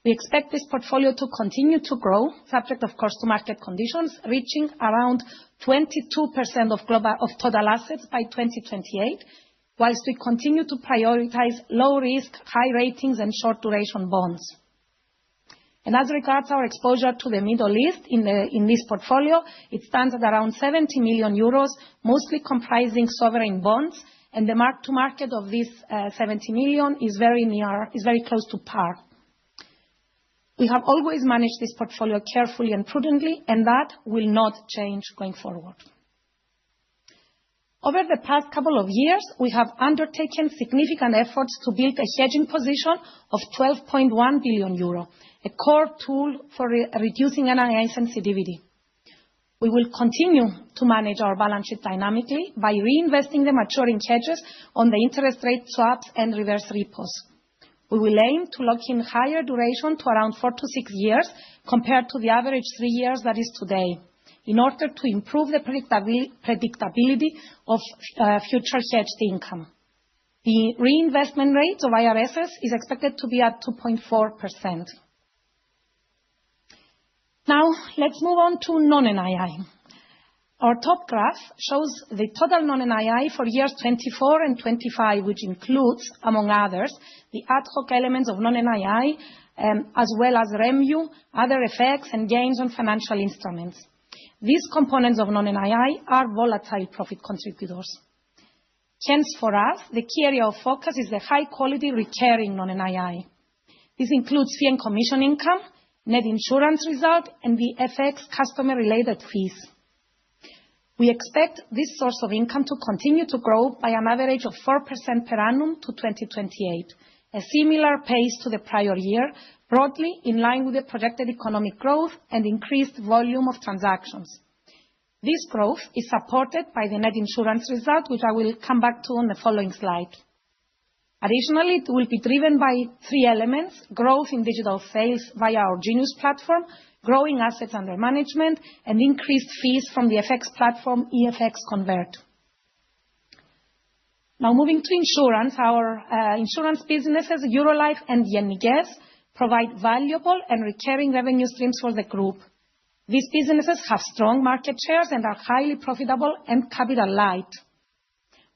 We expect this portfolio to continue to grow, subject of course to market conditions, reaching around 22% of total assets by 2028, whilst we continue to prioritize low risk, high ratings and short duration bonds. And as regards our exposure to the Middle East in this portfolio, it stands at around 70 million euros, mostly comprising sovereign bonds, and the mark to market of this 70 million is very close to par. We have always managed this portfolio carefully and prudently, and that will not change going forward. Over the past couple of years, we have undertaken significant efforts to build a hedging position of 12.1 billion euro, a core tool for reducing NII sensitivity. We will continue to manage our balance sheet dynamically by reinvesting the maturing hedges on the interest rate swaps and reverse repos. We will aim to lock in higher duration to around 4 to 6 years compared to the average 3 years that is today, in order to improve the predictability of future hedged income. The reinvestment rate of IRSs is expected to be at 2.4%. Now, let's move on to non-NII. Our top graph shows the total non-NII for years 24 and 25, which includes, among others, the ad hoc elements of non-NII, as well as REMU, other effects, and gains on financial instruments. These components of non-NII are volatile profit contributors. Hence, for us, the key area of focus is the high-quality recurring non-NII. This includes fee and commission income, net insurance result, and the FX customer-related fees. We expect this source of income to continue to grow by an average of 4% per annum to 2028, a similar pace to the prior year, broadly in line with the projected economic growth and increased volume of transactions. This growth is supported by the net insurance result, which I will come back to on the following slide. Additionally, it will be driven by three elements: growth in digital sales via our Genius platform, growing assets under management, and increased fees from the FX platform EFX Convert. Now moving to insurance, our insurance businesses, Eurolife and Yenniges, provide valuable and recurring revenue streams for the group. These businesses have strong market shares and are highly profitable and capital light.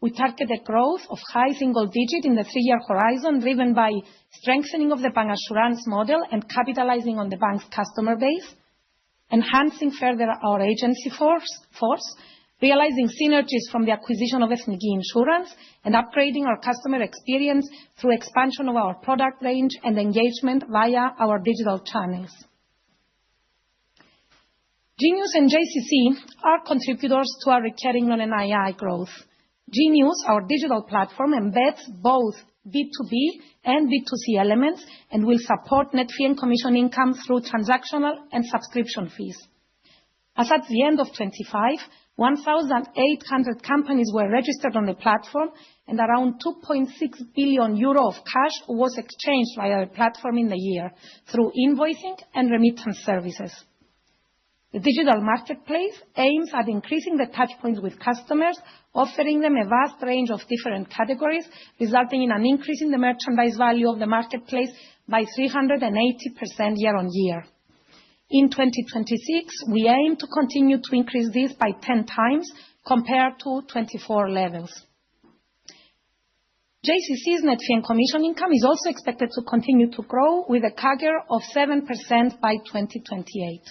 We target a growth of high single digit in the 3-year horizon, driven by strengthening of the bancassurance model and capitalizing on the bank's customer base, enhancing further our agency force, realizing synergies from the acquisition of Ethniki Insurance, and upgrading our customer experience through expansion of our product range and engagement via our digital channels. Genius and JCC are contributors to our recurring non-NII growth. Genius, our digital platform, embeds both B2B and B2C elements and will support net fee and commission income through transactional and subscription fees. As at the end of 2025, 1,800 companies were registered on the platform, and around 2.6 billion euro of cash was exchanged via the platform in the year through invoicing and remittance services. The digital marketplace aims at increasing the touchpoints with customers, offering them a vast range of different categories, resulting in an increase in the merchandise value of the marketplace by 380% year-on-year. In 2026, we aim to continue to increase this by 10 times compared to 24 levels. JCC's net fee and commission income is also expected to continue to grow with a CAGR of 7% by 2028.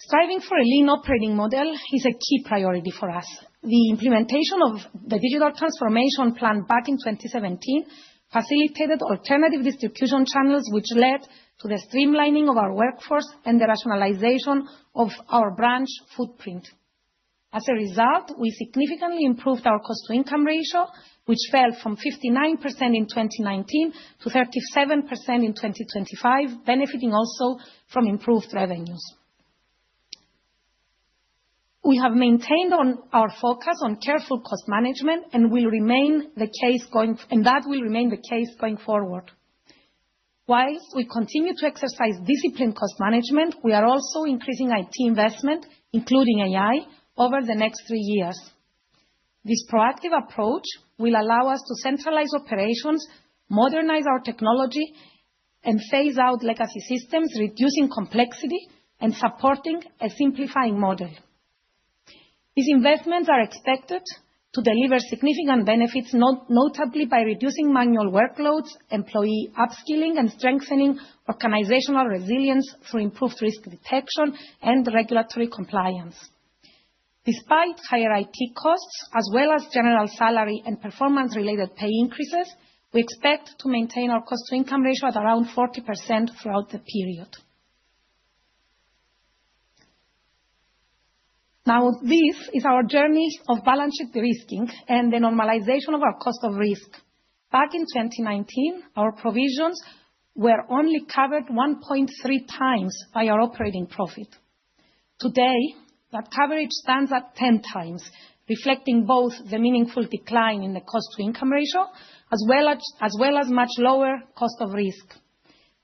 Striving for a lean operating model is a key priority for us. The implementation of the digital transformation plan back in 2017 facilitated alternative distribution channels, which led to the streamlining of our workforce and the rationalization of our branch footprint. As a result, we significantly improved our cost-to-income ratio, which fell from 59% in 2019 to 37% in 2025, benefiting also from improved revenues. We have maintained our focus on careful cost management and that will remain the case going forward. Whilst we continue to exercise disciplined cost management, we are also increasing IT investment, including AI, over the next 3 years. This proactive approach will allow us to centralize operations, modernize our technology, and phase out legacy systems, reducing complexity and supporting a simplifying model. These investments are expected to deliver significant benefits, notably by reducing manual workloads, employee upskilling, and strengthening organizational resilience through improved risk detection and regulatory compliance. Despite higher IT costs, as well as general salary and performance-related pay increases, we expect to maintain our cost-to-income ratio at around 40% throughout the period. Now, this is our journey of balance sheet de-risking and the normalization of our cost of risk. Back in 2019, our provisions were only covered 1.3 times by our operating profit. Today, that coverage stands at 10 times, reflecting both the meaningful decline in the cost-to-income ratio as well as much lower cost of risk.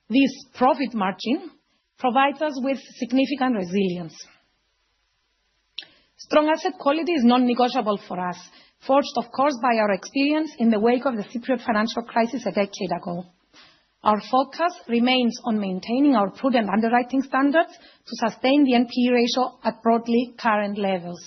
This profit margin provides us with significant resilience. Strong asset quality is non-negotiable for us, forged, of course, by our experience in the wake of the Cypriot financial crisis a decade ago. Our focus remains on maintaining our prudent underwriting standards to sustain the NPE ratio at broadly current levels.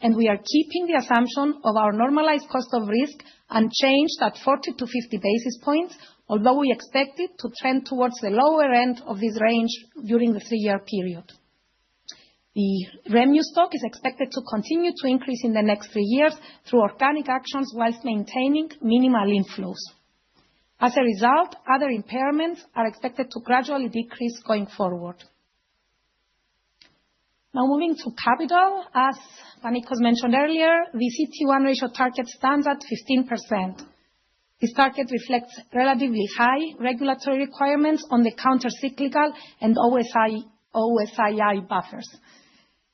And we are keeping the assumption of our normalized cost of risk unchanged at 40 to 50 basis points, although we expect it to trend towards the lower end of this range during the 3-year period. The revenue stock is expected to continue to increase in the next 3 years through organic actions whilst maintaining minimal inflows. As a result, other impairments are expected to gradually decrease going forward. Now moving to capital, as Panicos mentioned earlier, the CET1 ratio target stands at 15%. This target reflects relatively high regulatory requirements on the countercyclical and OSII buffers.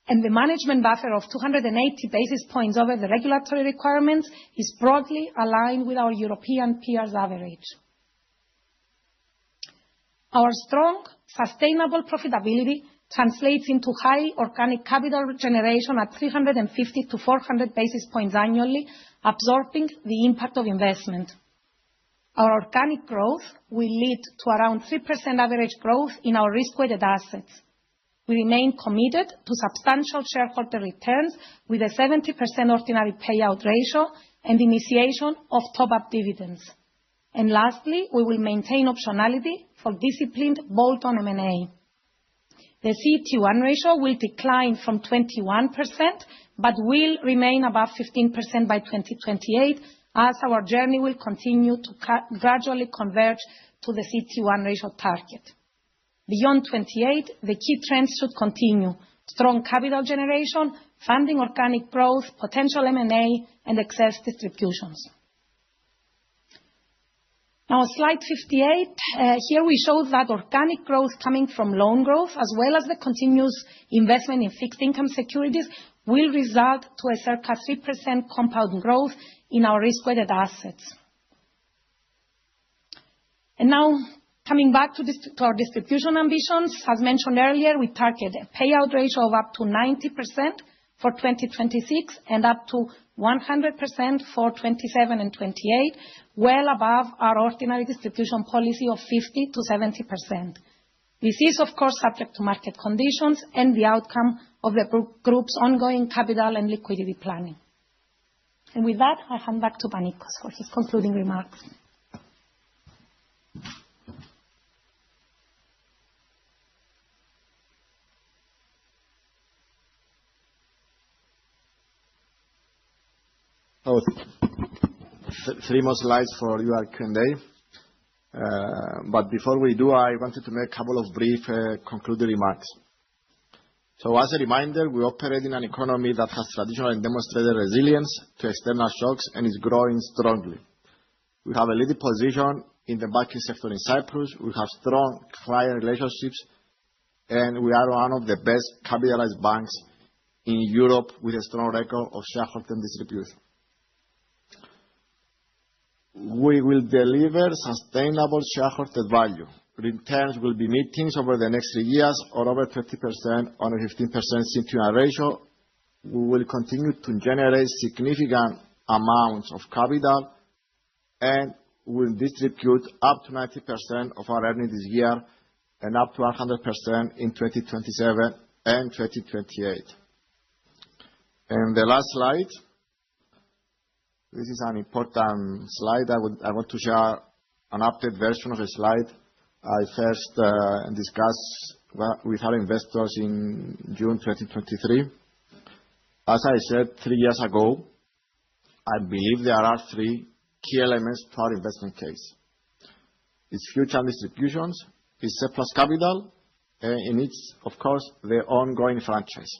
And the management buffer of 280 basis points over the regulatory requirements is broadly aligned with our European peers' average. Our strong, sustainable profitability translates into high organic capital generation at 350 to 400 basis points annually, absorbing the impact of investment. Our organic growth will lead to around 3% average growth in our risk-weighted assets. We remain committed to substantial shareholder returns with a 70% ordinary payout ratio and initiation of top-up dividends. And lastly, we will maintain optionality for disciplined bolt-on M&A. The CET1 ratio will decline from 21%, but will remain above 15% by 2028, as our journey will continue to gradually converge to the CET1 ratio target. Beyond 28, the key trends should continue: strong capital generation, funding organic growth, potential M&A, and excess distributions. Now, slide 58, here we show that organic growth coming from loan growth, as well as the continuous investment in fixed income securities, will result to a circa 3% compound growth in our risk-weighted assets. And now, coming back to our distribution ambitions, as mentioned earlier, we target a payout ratio of up to 90% for 2026 and up to 100% for 27 and 28, well above our ordinary distribution policy of 50 to 70%. This is, of course, subject to market conditions and the outcome of the group's ongoing capital and liquidity planning. And with that, I hand back to Panicos for his concluding remarks. Three more slides for your Q&A. But before we do, I wanted to make a couple of brief concluding remarks. So as a reminder, we operate in an economy that has traditionally demonstrated resilience to external shocks and is growing strongly. We have a leading position in the banking sector in Cyprus. We have strong client relationships, and we are one of the best capitalized banks in Europe with a strong record of shareholder distribution. We will deliver sustainable shareholder value. Returns will be mid-teens over the next 3 years, or over 20% on a 15% CET1 ratio. We will continue to generate significant amounts of capital, and will distribute up to 90% of our earnings this year and up to 100% in 2027 and 2028. And the last slide. This is an important slide. I want to share an updated version of the slide I first discussed with our investors in June 2023. As I said 3 years ago, I believe there are 3 key elements to our investment case. It's future distributions, it's surplus capital, and it's, of course, the ongoing franchise.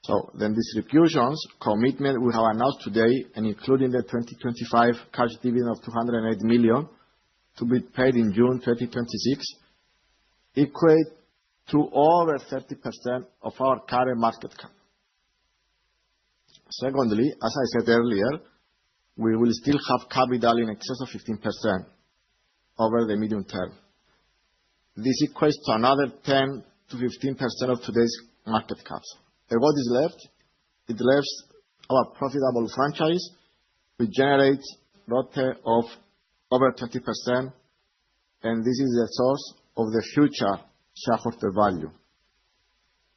So the distributions commitment we have announced today, and including the 2025 cash dividend of 208 million to be paid in June 2026, equate to over 30% of our current market cap. Secondly, as I said earlier, we will still have capital in excess of 15% over the medium term. This equates to another 10 to 15% of today's market caps. And what is left? It leaves our profitable franchise, which generates ROTE of over 20%, and this is the source of the future shareholder value.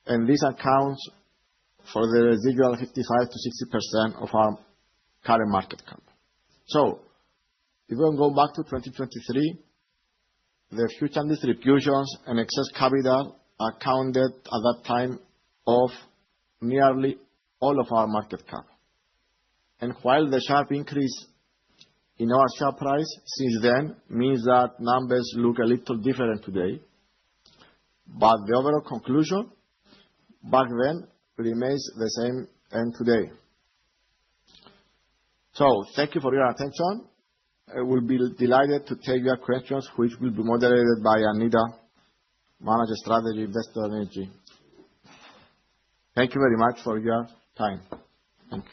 And this accounts for the residual 55 to 60% of our current market cap. So, if we go back to 2023, the future distributions and excess capital accounted at that time of nearly all of our market cap. And while the sharp increase in our share price since then means that numbers look a little different today. But the overall conclusion back then remains the same and today. So thank you for your attention. I will be delighted to take your questions, which will be moderated by Anita, Manager Strategy, Investor Energy. Thank you very much for your time. Thank you.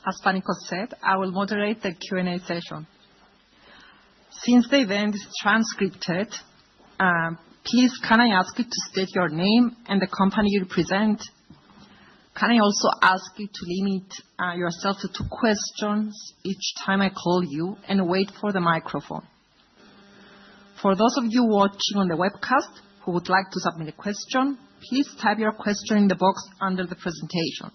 As Panicos said, I will moderate the Q&A session. Since the event is transcripted, please can I ask you to state your name and the company you represent? Can I also ask you to limit yourself to 2 questions each time I call you and wait for the microphone? For those of you watching on the webcast who would like to submit a question, please type your question in the box under the presentation.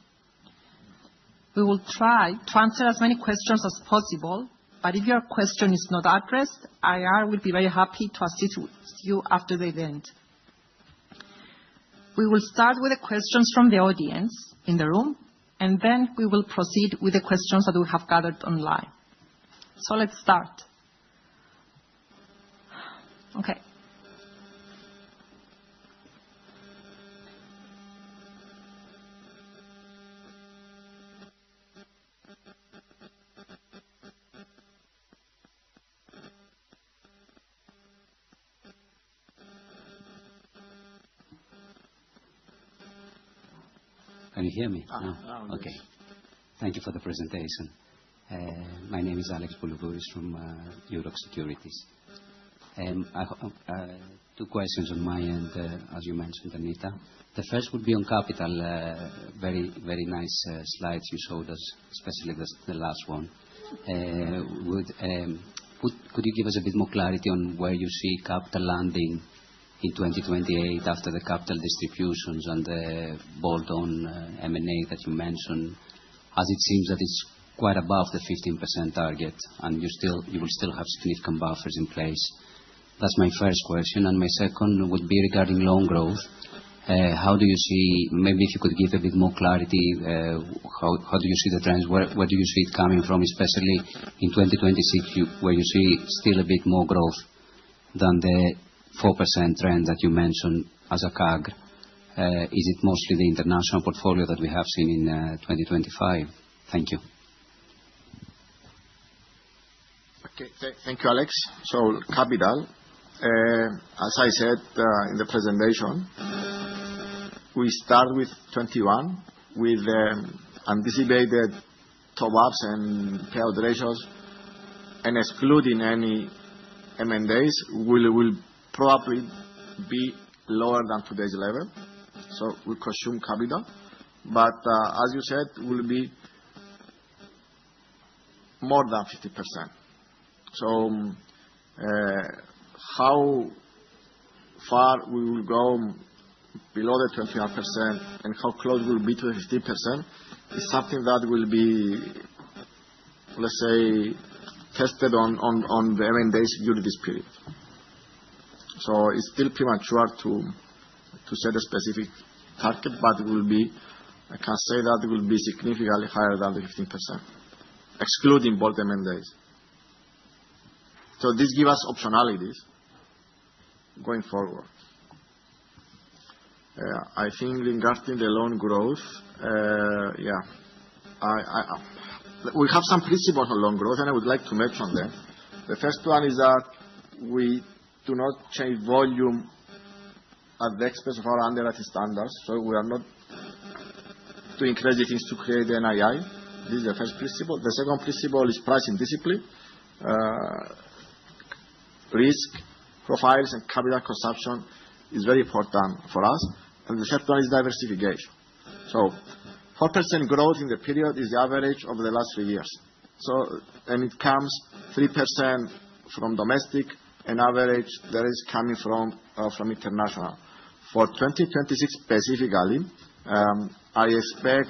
We will try to answer as many questions as possible, but if your question is not addressed, IR will be very happy to assist you after the event. We will start with the questions from the audience in the room, and then we will proceed with the questions that we have gathered online. So let's start. Okay. Can you hear me? No? Okay. Thank you for the presentation. My name is Alex Boulevouris from Europe Securities. I have 2 questions on my end, as you mentioned, Anita. The first would be on capital. Very, very nice slides you showed us, especially the last one. Could you give us a bit more clarity on where you see capital landing in 2028 after the capital distributions and the bolt-on M&A that you mentioned, as it seems that it's quite above the 15% target, and you will still have significant buffers in place? That's my first question. And my second would be regarding loan growth. How do you see, maybe if you could give a bit more clarity, how do you see the trends? Where do you see it coming from, especially in 2026, where you see still a bit more growth than the 4% trend that you mentioned as a CAGR? Is it mostly the international portfolio that we have seen in 2025? Thank you. Okay, thank you, Alex. So capital, as I said in the presentation, we start with 21 with anticipated top-ups and payout ratios, and excluding any M&As, will probably be lower than today's level. So we consume capital, but as you said, will be more than 50%. So how far we will go below the 21% and how close we will be to the 50% is something that will be, let's say, tested on the M&As during this period. So it's still premature to set a specific target, but it will be, I can say that it will be significantly higher than the 15%, excluding both M&As. So this gives us optionalities going forward. I think regarding the loan growth, we have some principles on loan growth, and I would like to mention them. The first one is that we do not change volume at the expense of our underwriting standards, so we are not doing crazy things to create NII. This is the first principle. The second principle is pricing discipline. Risk profiles and capital consumption is very important for us. And the third one is diversification. So 4% growth in the period is the average of the last 3 years. So, and it comes 3% from domestic, and average that is coming from international. For 2026 specifically, I expect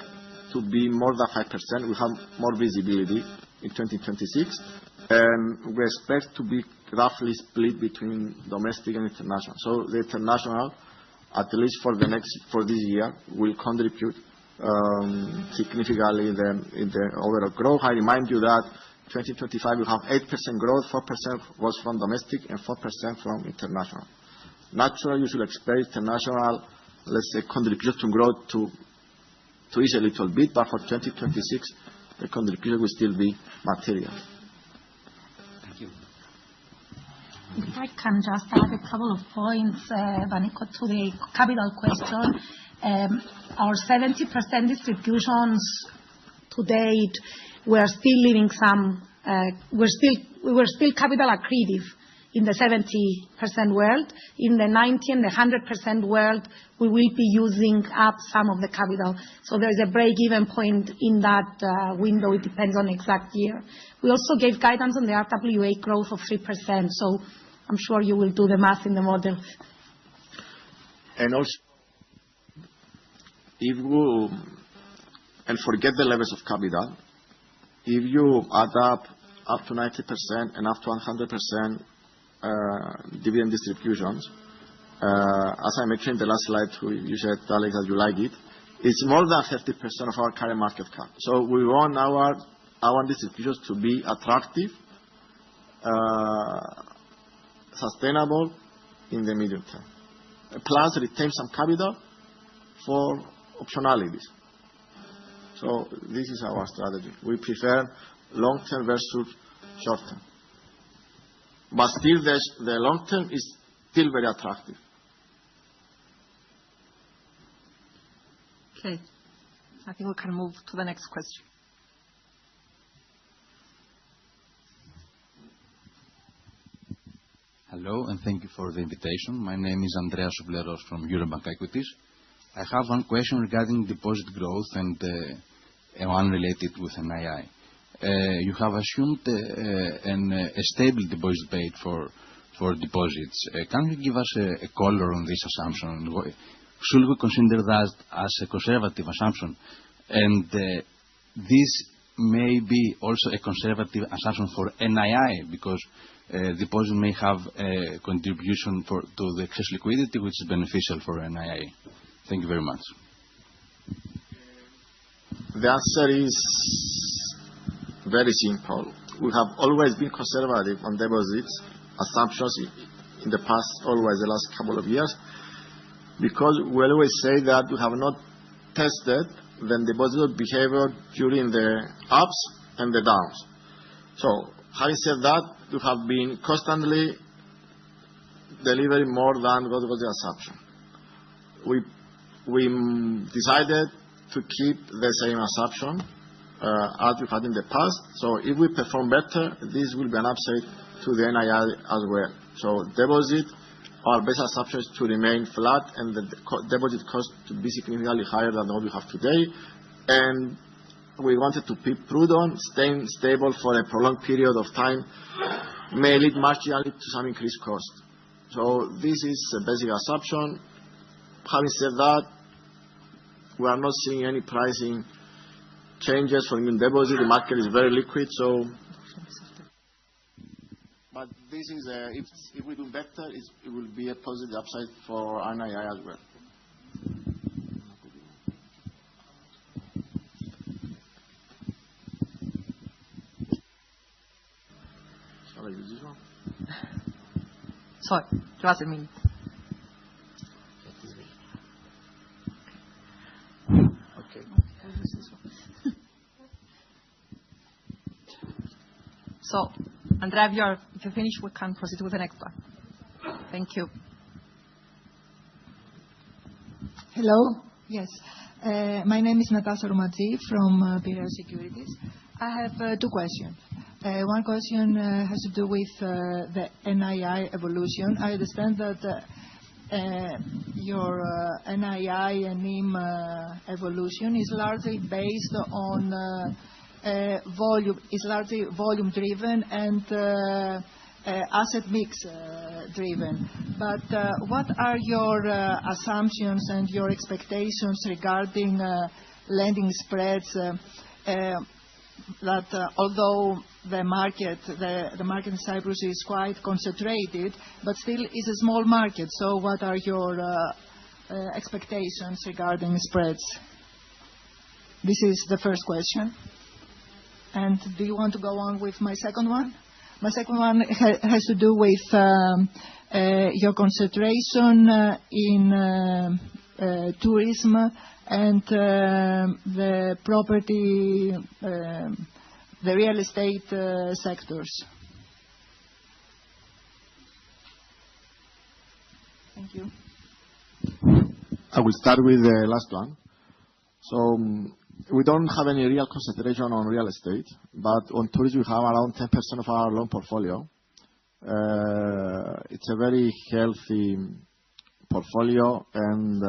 to be more than 5%. We have more visibility in 2026. and we expect to be roughly split between domestic and international. So the international, at least for this year, will contribute significantly in the overall growth. I remind you that 2025 will have 8% growth, 4% was from domestic and 4% from international. Naturally, you should expect international, let's say, contribution to growth to ease a little bit, but for 2026, the contribution will still be material. Thank you. If I can just add a couple of points, Panicos, to the capital question. Our 70% distributions to date, we were still capital accretive in the 70% world. In the 90 and the 100% world, we will be using up some of the capital. So there is a break-even point in that window. It depends on the exact year. We also gave guidance on the RWA growth of 3%. So I'm sure you will do the math in the model. And also, forget the levels of capital, if you add up to 90% and up to 100% dividend distributions, as I mentioned in the last slide, you said, Alex, that you like it, it's more than 50% of our current market cap. So we want our distributions to be attractive, sustainable in the medium term. Plus, retain some capital for optionalities. So this is our strategy. We prefer long-term versus short-term. But still, the long-term is still very attractive. Okay. I think we can move to the next question. Hello, and thank you for the invitation. My name is Andreas Soubleros from Eurobank Equities. I have one question regarding deposit growth and one related with NII. You have assumed a stable deposit rate for deposits. Can you give us a color on this assumption? Should we consider that as a conservative assumption? And this may be also a conservative assumption for NII, because deposit may have a contribution to the excess liquidity, which is beneficial for NII. Thank you very much. The answer is very simple. We have always been conservative on deposits assumptions in the past, always the last couple of years, because we always say that we have not tested the deposit behavior during the ups and the downs. So, having said that, we have been constantly delivering more than what was the assumption. We decided to keep the same assumption as we had in the past. So if we perform better, this will be an upside to the NII as well. So deposit, our best assumption is to remain flat and the deposit cost to be significantly higher than what we have today. And we wanted to be prudent, staying stable for a prolonged period of time may lead marginally to some increased cost. So this is a basic assumption. Having said that, we are not seeing any pricing changes for new deposit. The market is very liquid, so. But this is if we do better, it will be a positive upside for NII as well. Shall I use this one? Sorry, just a minute. So, Andrea, if you finish, we can proceed with the next one. Thank you. Hello. Yes. My name is Natasha Roumadzi from Piraeus Securities. I have two questions. One question has to do with the NII evolution. I understand that your NII and NIM evolution is largely based on volume, is largely volume driven and asset mix driven. But what are your assumptions and your expectations regarding lending spreads? That although the market in Cyprus is quite concentrated, but still is a small market. So what are your expectations regarding spreads? This is the first question. And do you want to go on with my second one? My second one has to do with your concentration in tourism and the property, the real estate sectors. Thank you. I will start with the last one. So we don't have any real concentration on real estate, but on tourism we have around 10% of our loan portfolio. It's a very healthy portfolio, and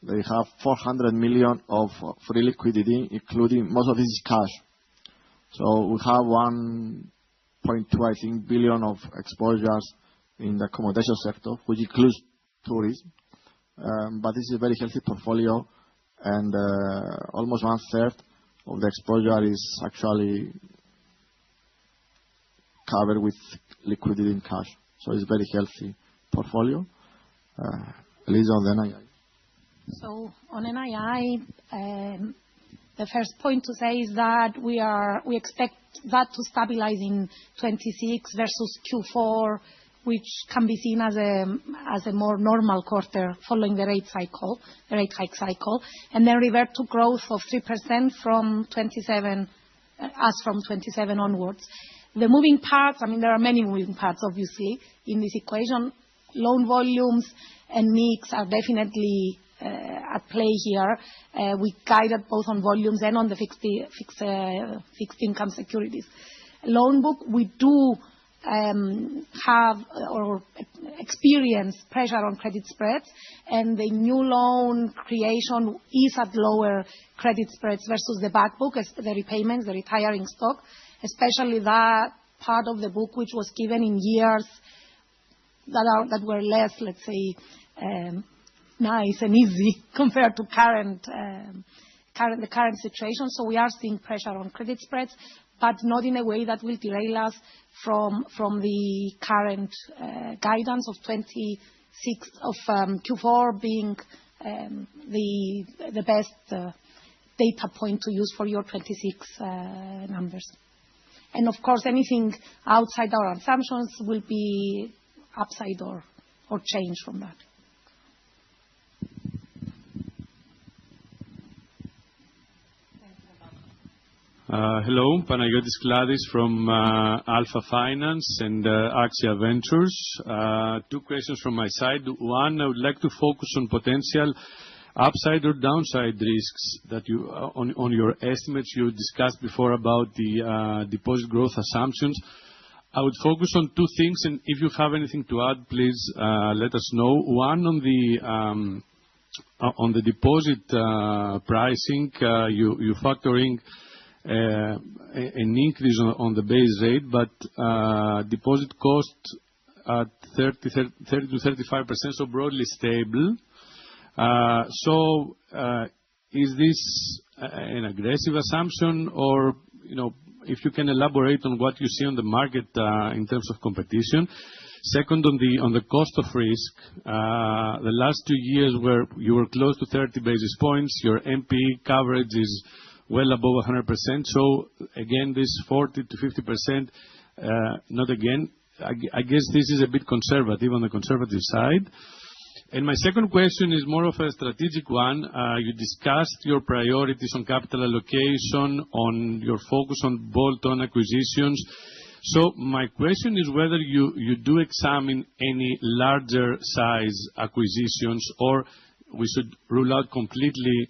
they have 400 million of free liquidity, including most of this is cash. So we have 1.2 billion of exposures in the accommodation sector, which includes tourism. But this is a very healthy portfolio, and almost 1/3 of the exposure is actually covered with liquidity in cash. So it's a very healthy portfolio. Elisa, on the NII. So on NII, the first point to say is that we expect that to stabilize in 26 versus Q4, which can be seen as a more normal quarter following the rate hike cycle, and then revert to growth of 3% from 27, as from 27 onwards. The moving parts, I mean, there are many moving parts, obviously, in this equation. Loan volumes and mix are definitely at play here. We guided both on volumes and on the fixed income securities. Loan book, we do have or experience pressure on credit spreads, and the new loan creation is at lower credit spreads versus the back book, as the repayments, the retiring stock, especially that part of the book which was given in years that were less, let's say, nice and easy compared to the current situation. So we are seeing pressure on credit spreads, but not in a way that will derail us from the current guidance of 26 of Q4 being the best data point to use for your 26 numbers. And of course, anything outside our assumptions will be upside or change from that. Hello, Panagiotis Kladis from Alpha Finance and Axia Ventures. Two questions from my side. One, I would like to focus on potential upside or downside risks that you, on your estimates you discussed before about the deposit growth assumptions. I would focus on two things, and if you have anything to add, please let us know. One, on the deposit pricing, you factoring an increase on the base rate, but deposit cost at 30 to 35%, so broadly stable. So is this an aggressive assumption, or if you can elaborate on what you see on the market in terms of competition? Second, on the cost of risk, the last 2 years where you were close to 30 basis points, your NPE coverage is well above 100%. So again, this 40 to 50%, not again. I guess this is a bit conservative on the conservative side. And my second question is more of a strategic one. You discussed your priorities on capital allocation, on your focus on bolt-on acquisitions. So my question is whether you do examine any larger size acquisitions, or we should rule out completely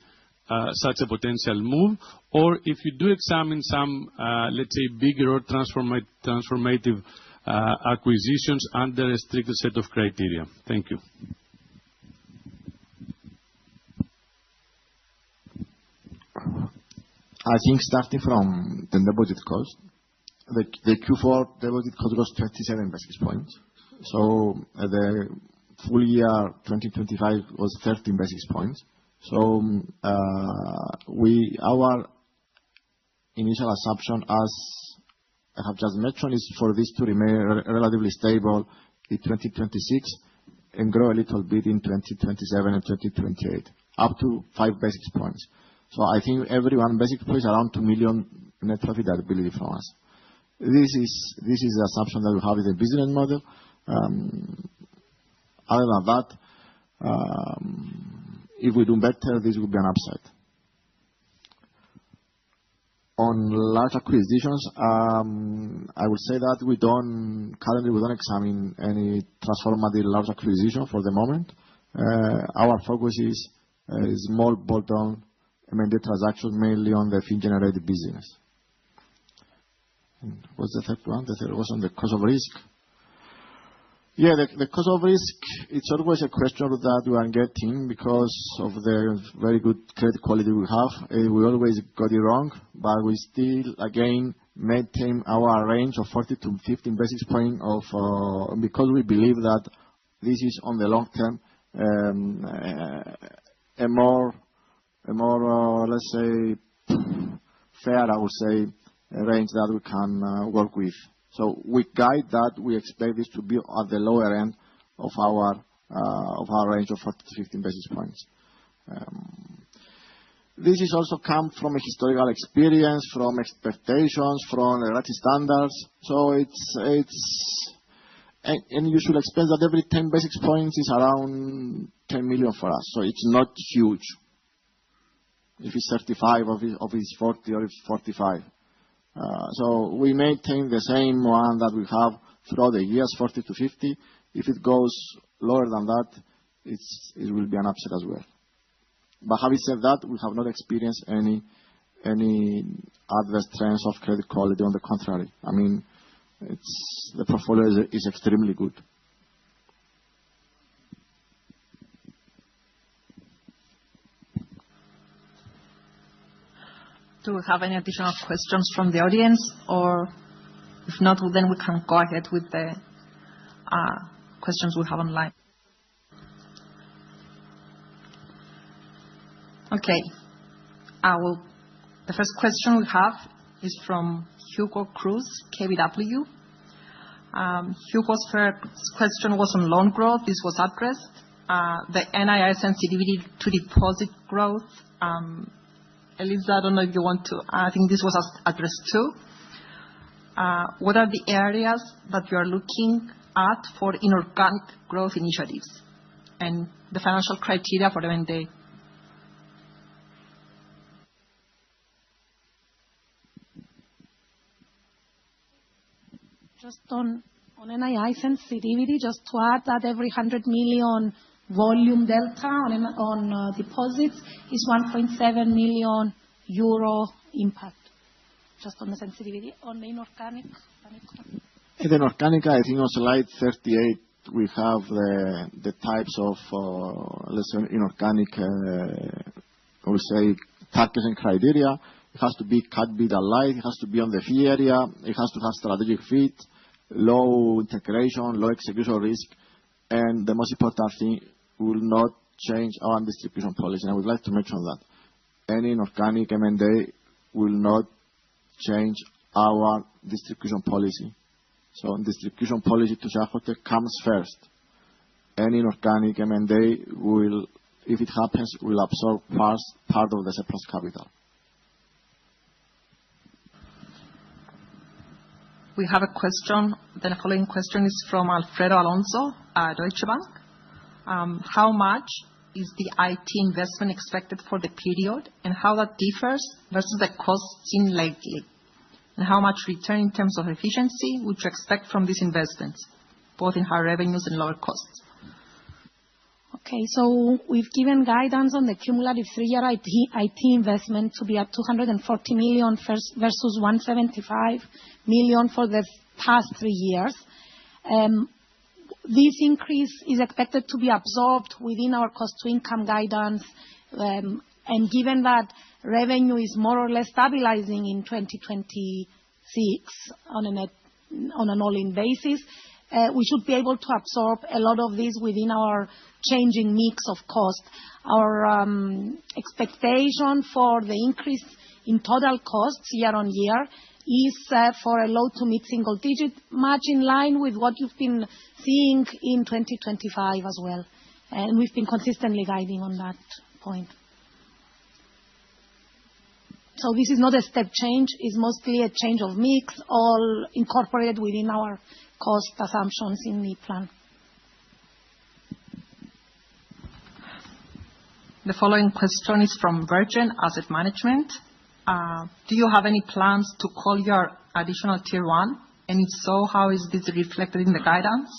such a potential move, or if you do examine some, let's say, bigger or transformative acquisitions under a stricter set of criteria. Thank you. I think starting from the deposit cost, the Q4 deposit cost was 27 basis points. So the full year 2025 was 13 basis points. So our initial assumption, as I have just mentioned, is for this to remain relatively stable in 2026 and grow a little bit in 2027 and 2028, up to 5 basis points. So I think every 1 basis point is around 2 million net profitability from us. This is the assumption that we have in the business model. Other than that, if we do better, this will be an upside. On large acquisitions, I would say that currently we don't examine any transformative large acquisition for the moment. Our focus is small bolt-on M&A transactions, mainly on the fee-generated business. And what's the third one? The third was on the cost of risk. Yeah, the cost of risk, it's always a question that we are getting because of the very good credit quality we have. We always got it wrong, but we still, again, maintain our range of 40 to 15 basis points because we believe that this is, on the long term, a more, let's say, fair, I would say, range that we can work with. So we guide that we expect this to be at the lower end of our range of 40 to 15 basis points. This is also come from a historical experience, from expectations, from regulatory standards. So and you should expect that every 10 basis points is around 10 million for us. So it's not huge. If it's 35, or if it's 40, or if it's 45. So we maintain the same one that we have throughout the years, 40 to 50. If it goes lower than that, it will be an upset as well. But having said that, we have not experienced any adverse trends of credit quality. On the contrary, I mean, the portfolio is extremely good. Do we have any additional questions from the audience? Or if not, then we can go ahead with the questions we have online. Okay. The first question we have is from Hugo Cruz, KBW. Hugo's first question was on loan growth. This was addressed. The NII sensitivity to deposit growth. Elisa, I don't know if you want to. I think this was addressed too. What are the areas that you are looking at for inorganic growth initiatives and the financial criteria for M&A? Just on NII sensitivity, just to add that every 100 million volume delta on deposits is 1.7 million euro impact. Just on the sensitivity. On the inorganic. In the inorganic, I think on slide 38, we have the types of, let's say, inorganic, I would say, targets and criteria. It has to be capital light. It has to be on the fee area. It has to have strategic fit, low integration, low execution risk, and the most important thing, will not change our distribution policy. And I would like to mention that any inorganic M&A will not change our distribution policy. So distribution policy to shareholder comes first. Any inorganic M&A will, if it happens, will absorb part of the surplus capital. We have a question. The following question is from Alfredo Alonso, Deutsche Bank. How much is the IT investment expected for the period, and how that differs versus the costs seen lately? And how much return in terms of efficiency would you expect from these investments, both in higher revenues and lower costs? Okay, so we've given guidance on the cumulative 3-year IT investment to be at 240 million versus 175 million for the past 3 years. This increase is expected to be absorbed within our cost-to-income guidance, and given that revenue is more or less stabilizing in 2026 on an all-in basis, we should be able to absorb a lot of this within our changing mix of cost. Our expectation for the increase in total costs year on year is for a low to mid-single digit, much in line with what you've been seeing in 2025 as well. And we've been consistently guiding on that point. So this is not a step change. It's mostly a change of mix, all incorporated within our cost assumptions in the plan. The following question is from Virgin Asset Management. Do you have any plans to call your additional Tier 1? And if so, how is this reflected in the guidance?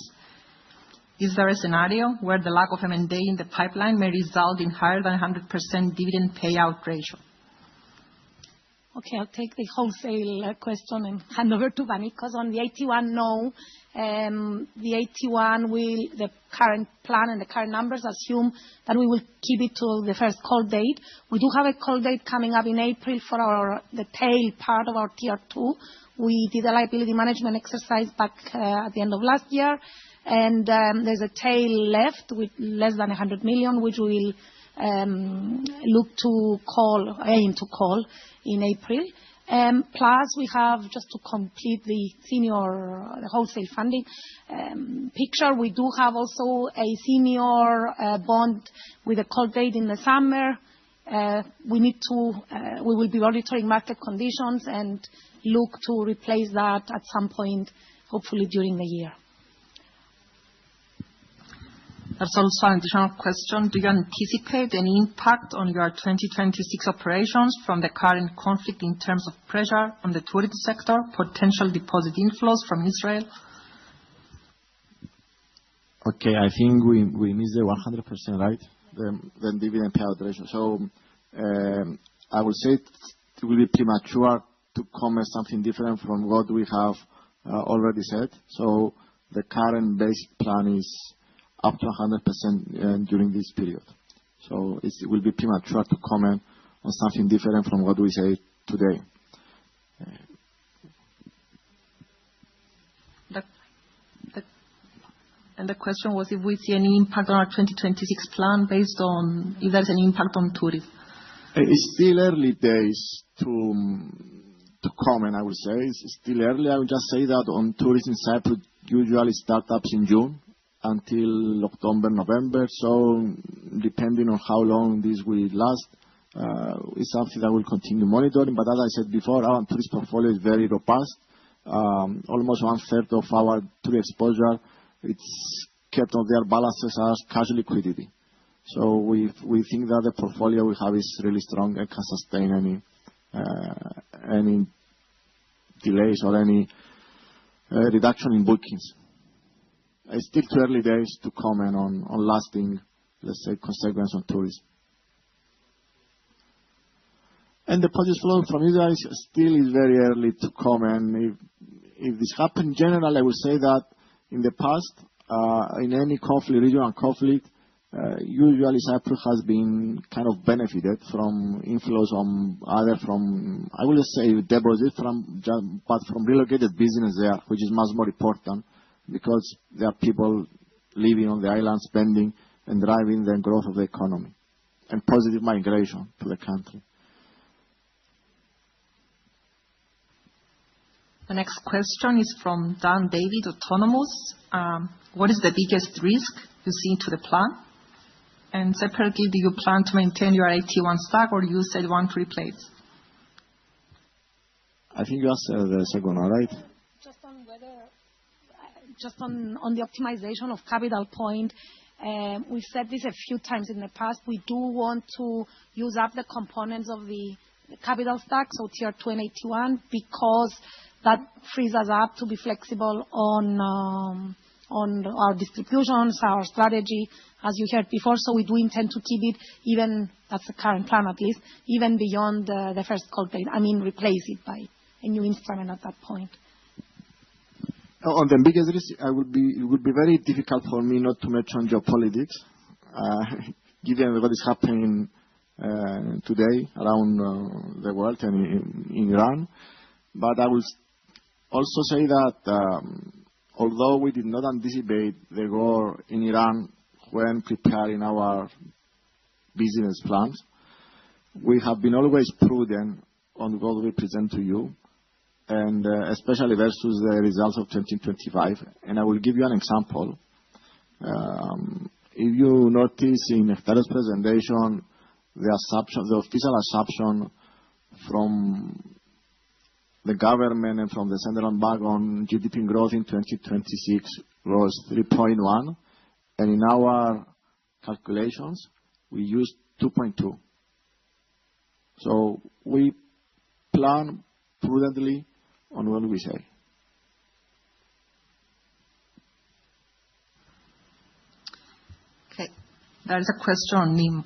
Is there a scenario where the lack of M&A in the pipeline may result in higher than 100% dividend payout ratio? Okay, I'll take the wholesale question and hand over to Panicos. On the AT1, no. The AT1 the current plan and the current numbers assume that we will keep it till the first call date. We do have a call date coming up in April for the tail part of our Tier 2. We did a liability management exercise back at the end of last year, and there's a tail left with less than 100 million, which we will aim to call in April. Plus, we have, just to complete the wholesale funding picture, we do have also a senior bond with a call date in the summer. We will be monitoring market conditions and look to replace that at some point, hopefully during the year. There's also an additional question. Do you anticipate any impact on your 2026 operations from the current conflict in terms of pressure on the tourism sector, potential deposit inflows from Israel? Okay, I think we missed the 100%, right? The dividend payout ratio. So I would say it will be premature to comment something different from what we have already said. So the current basic plan is up to 100% during this period. So it will be premature to comment on something different from what we say today. And the question was if we see any impact on our 2026 plan based on if there's any impact on tourism. It's still early days to comment, I would say. It's still early. I would just say that on tourism, Cyprus usually starts up in June until October, November. So depending on how long this will last, it's something that we'll continue monitoring. But as I said before, our tourist portfolio is very robust. Almost 1/3 of our tourist exposure, it's kept on their balances as cash liquidity. So we think that the portfolio we have is really strong and can sustain any delays or any reduction in bookings. It's still too early days to comment on lasting, let's say, consequence on tourism. And deposits flow from Israel still is very early to comment. If this happened, in general, I would say that in the past, in any conflict, regional conflict, usually Cyprus has been kind of benefited from inflows I will just say deposits but from relocated business there, which is much more important because there are people living on the island, spending and driving the growth of the economy and positive migration to the country. The next question is from Dan David, Autonomous. What is the biggest risk you see to the plan? And separately, do you plan to maintain your AT1 stack or you said want to replace? I think you asked the second one, right? Just on the optimization of capital point, we've said this a few times in the past. We do want to use up the components of the capital stack, so Tier 2 and AT1, because that frees us up to be flexible on our distributions, our strategy, as you heard before. So we do intend to keep it, even that's the current plan at least, even beyond the first call date. I mean, replace it by a new instrument at that point. On the biggest risk, it would be very difficult for me not to mention geopolitics, given what is happening today around the world and in Iran. But I will also say that although we did not anticipate the war in Iran when preparing our business plans, we have been always prudent on what we present to you, and especially versus the results of 2025. I will give you an example. If you notice in Nektarios' presentation, the official assumption from the government and from the central bank on GDP growth in 2026 was 3.1, and in our calculations, we used 2.2. So we plan prudently on what we say. Okay. There is a question on NIM.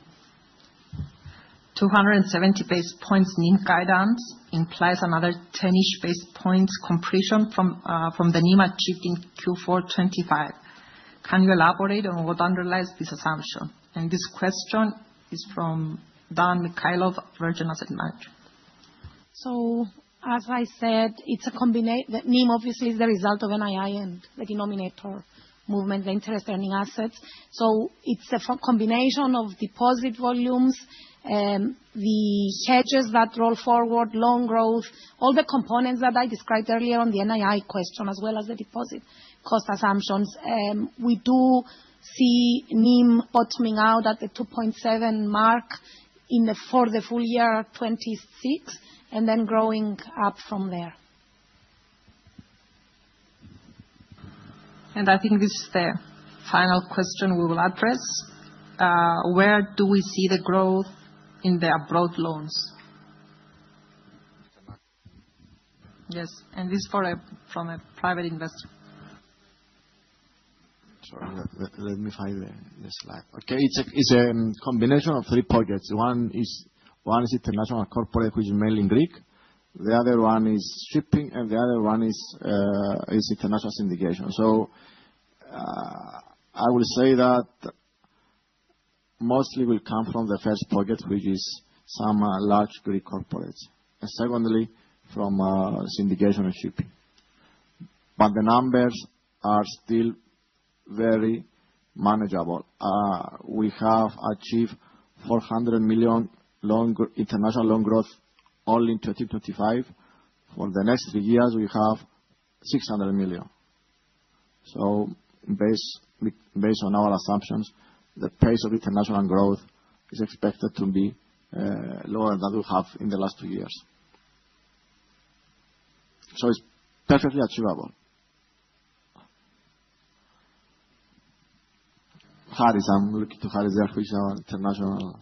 270 basis points NIM guidance implies another 10-ish basis points compression from the NIM achieved in Q4 25. Can you elaborate on what underlies this assumption? And this question is from Dan Mikhailov, Virgin Asset Management. So, as I said, it's a combination. The NIM obviously is the result of NII and the denominator movement, the interest earning assets. So it's a combination of deposit volumes, the hedges that roll forward, loan growth, all the components that I described earlier on the NII question, as well as the deposit cost assumptions. We do see NIM bottoming out at the 2.7 mark for the full year 26, and then growing up from there. And I think this is the final question we will address. Where do we see the growth in the abroad loans? Yes, and this is from a private investor. Sorry, let me find the slide. Okay, it's a combination of three pockets. One is international corporate, which is mainly in Greek. The other one is shipping, and the other one is international syndication. So I will say that mostly will come from the first pocket, which is some large Greek corporates, and secondly from syndication and shipping. But the numbers are still very manageable. We have achieved 400 million international loan growth only in 2025. For the next 3 years, we have 600 million. So based on our assumptions, the pace of international growth is expected to be lower than we have in the last 2 years. So it's perfectly achievable. Haris, I'm looking to Haris there, which is our international.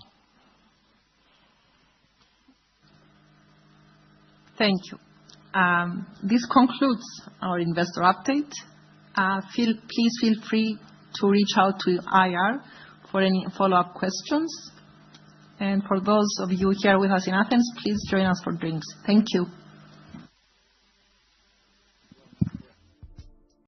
Thank you. This concludes our investor update. Please feel free to reach out to IR for any follow-up questions. And for those of you here with us in Athens, please join us for drinks. Thank you.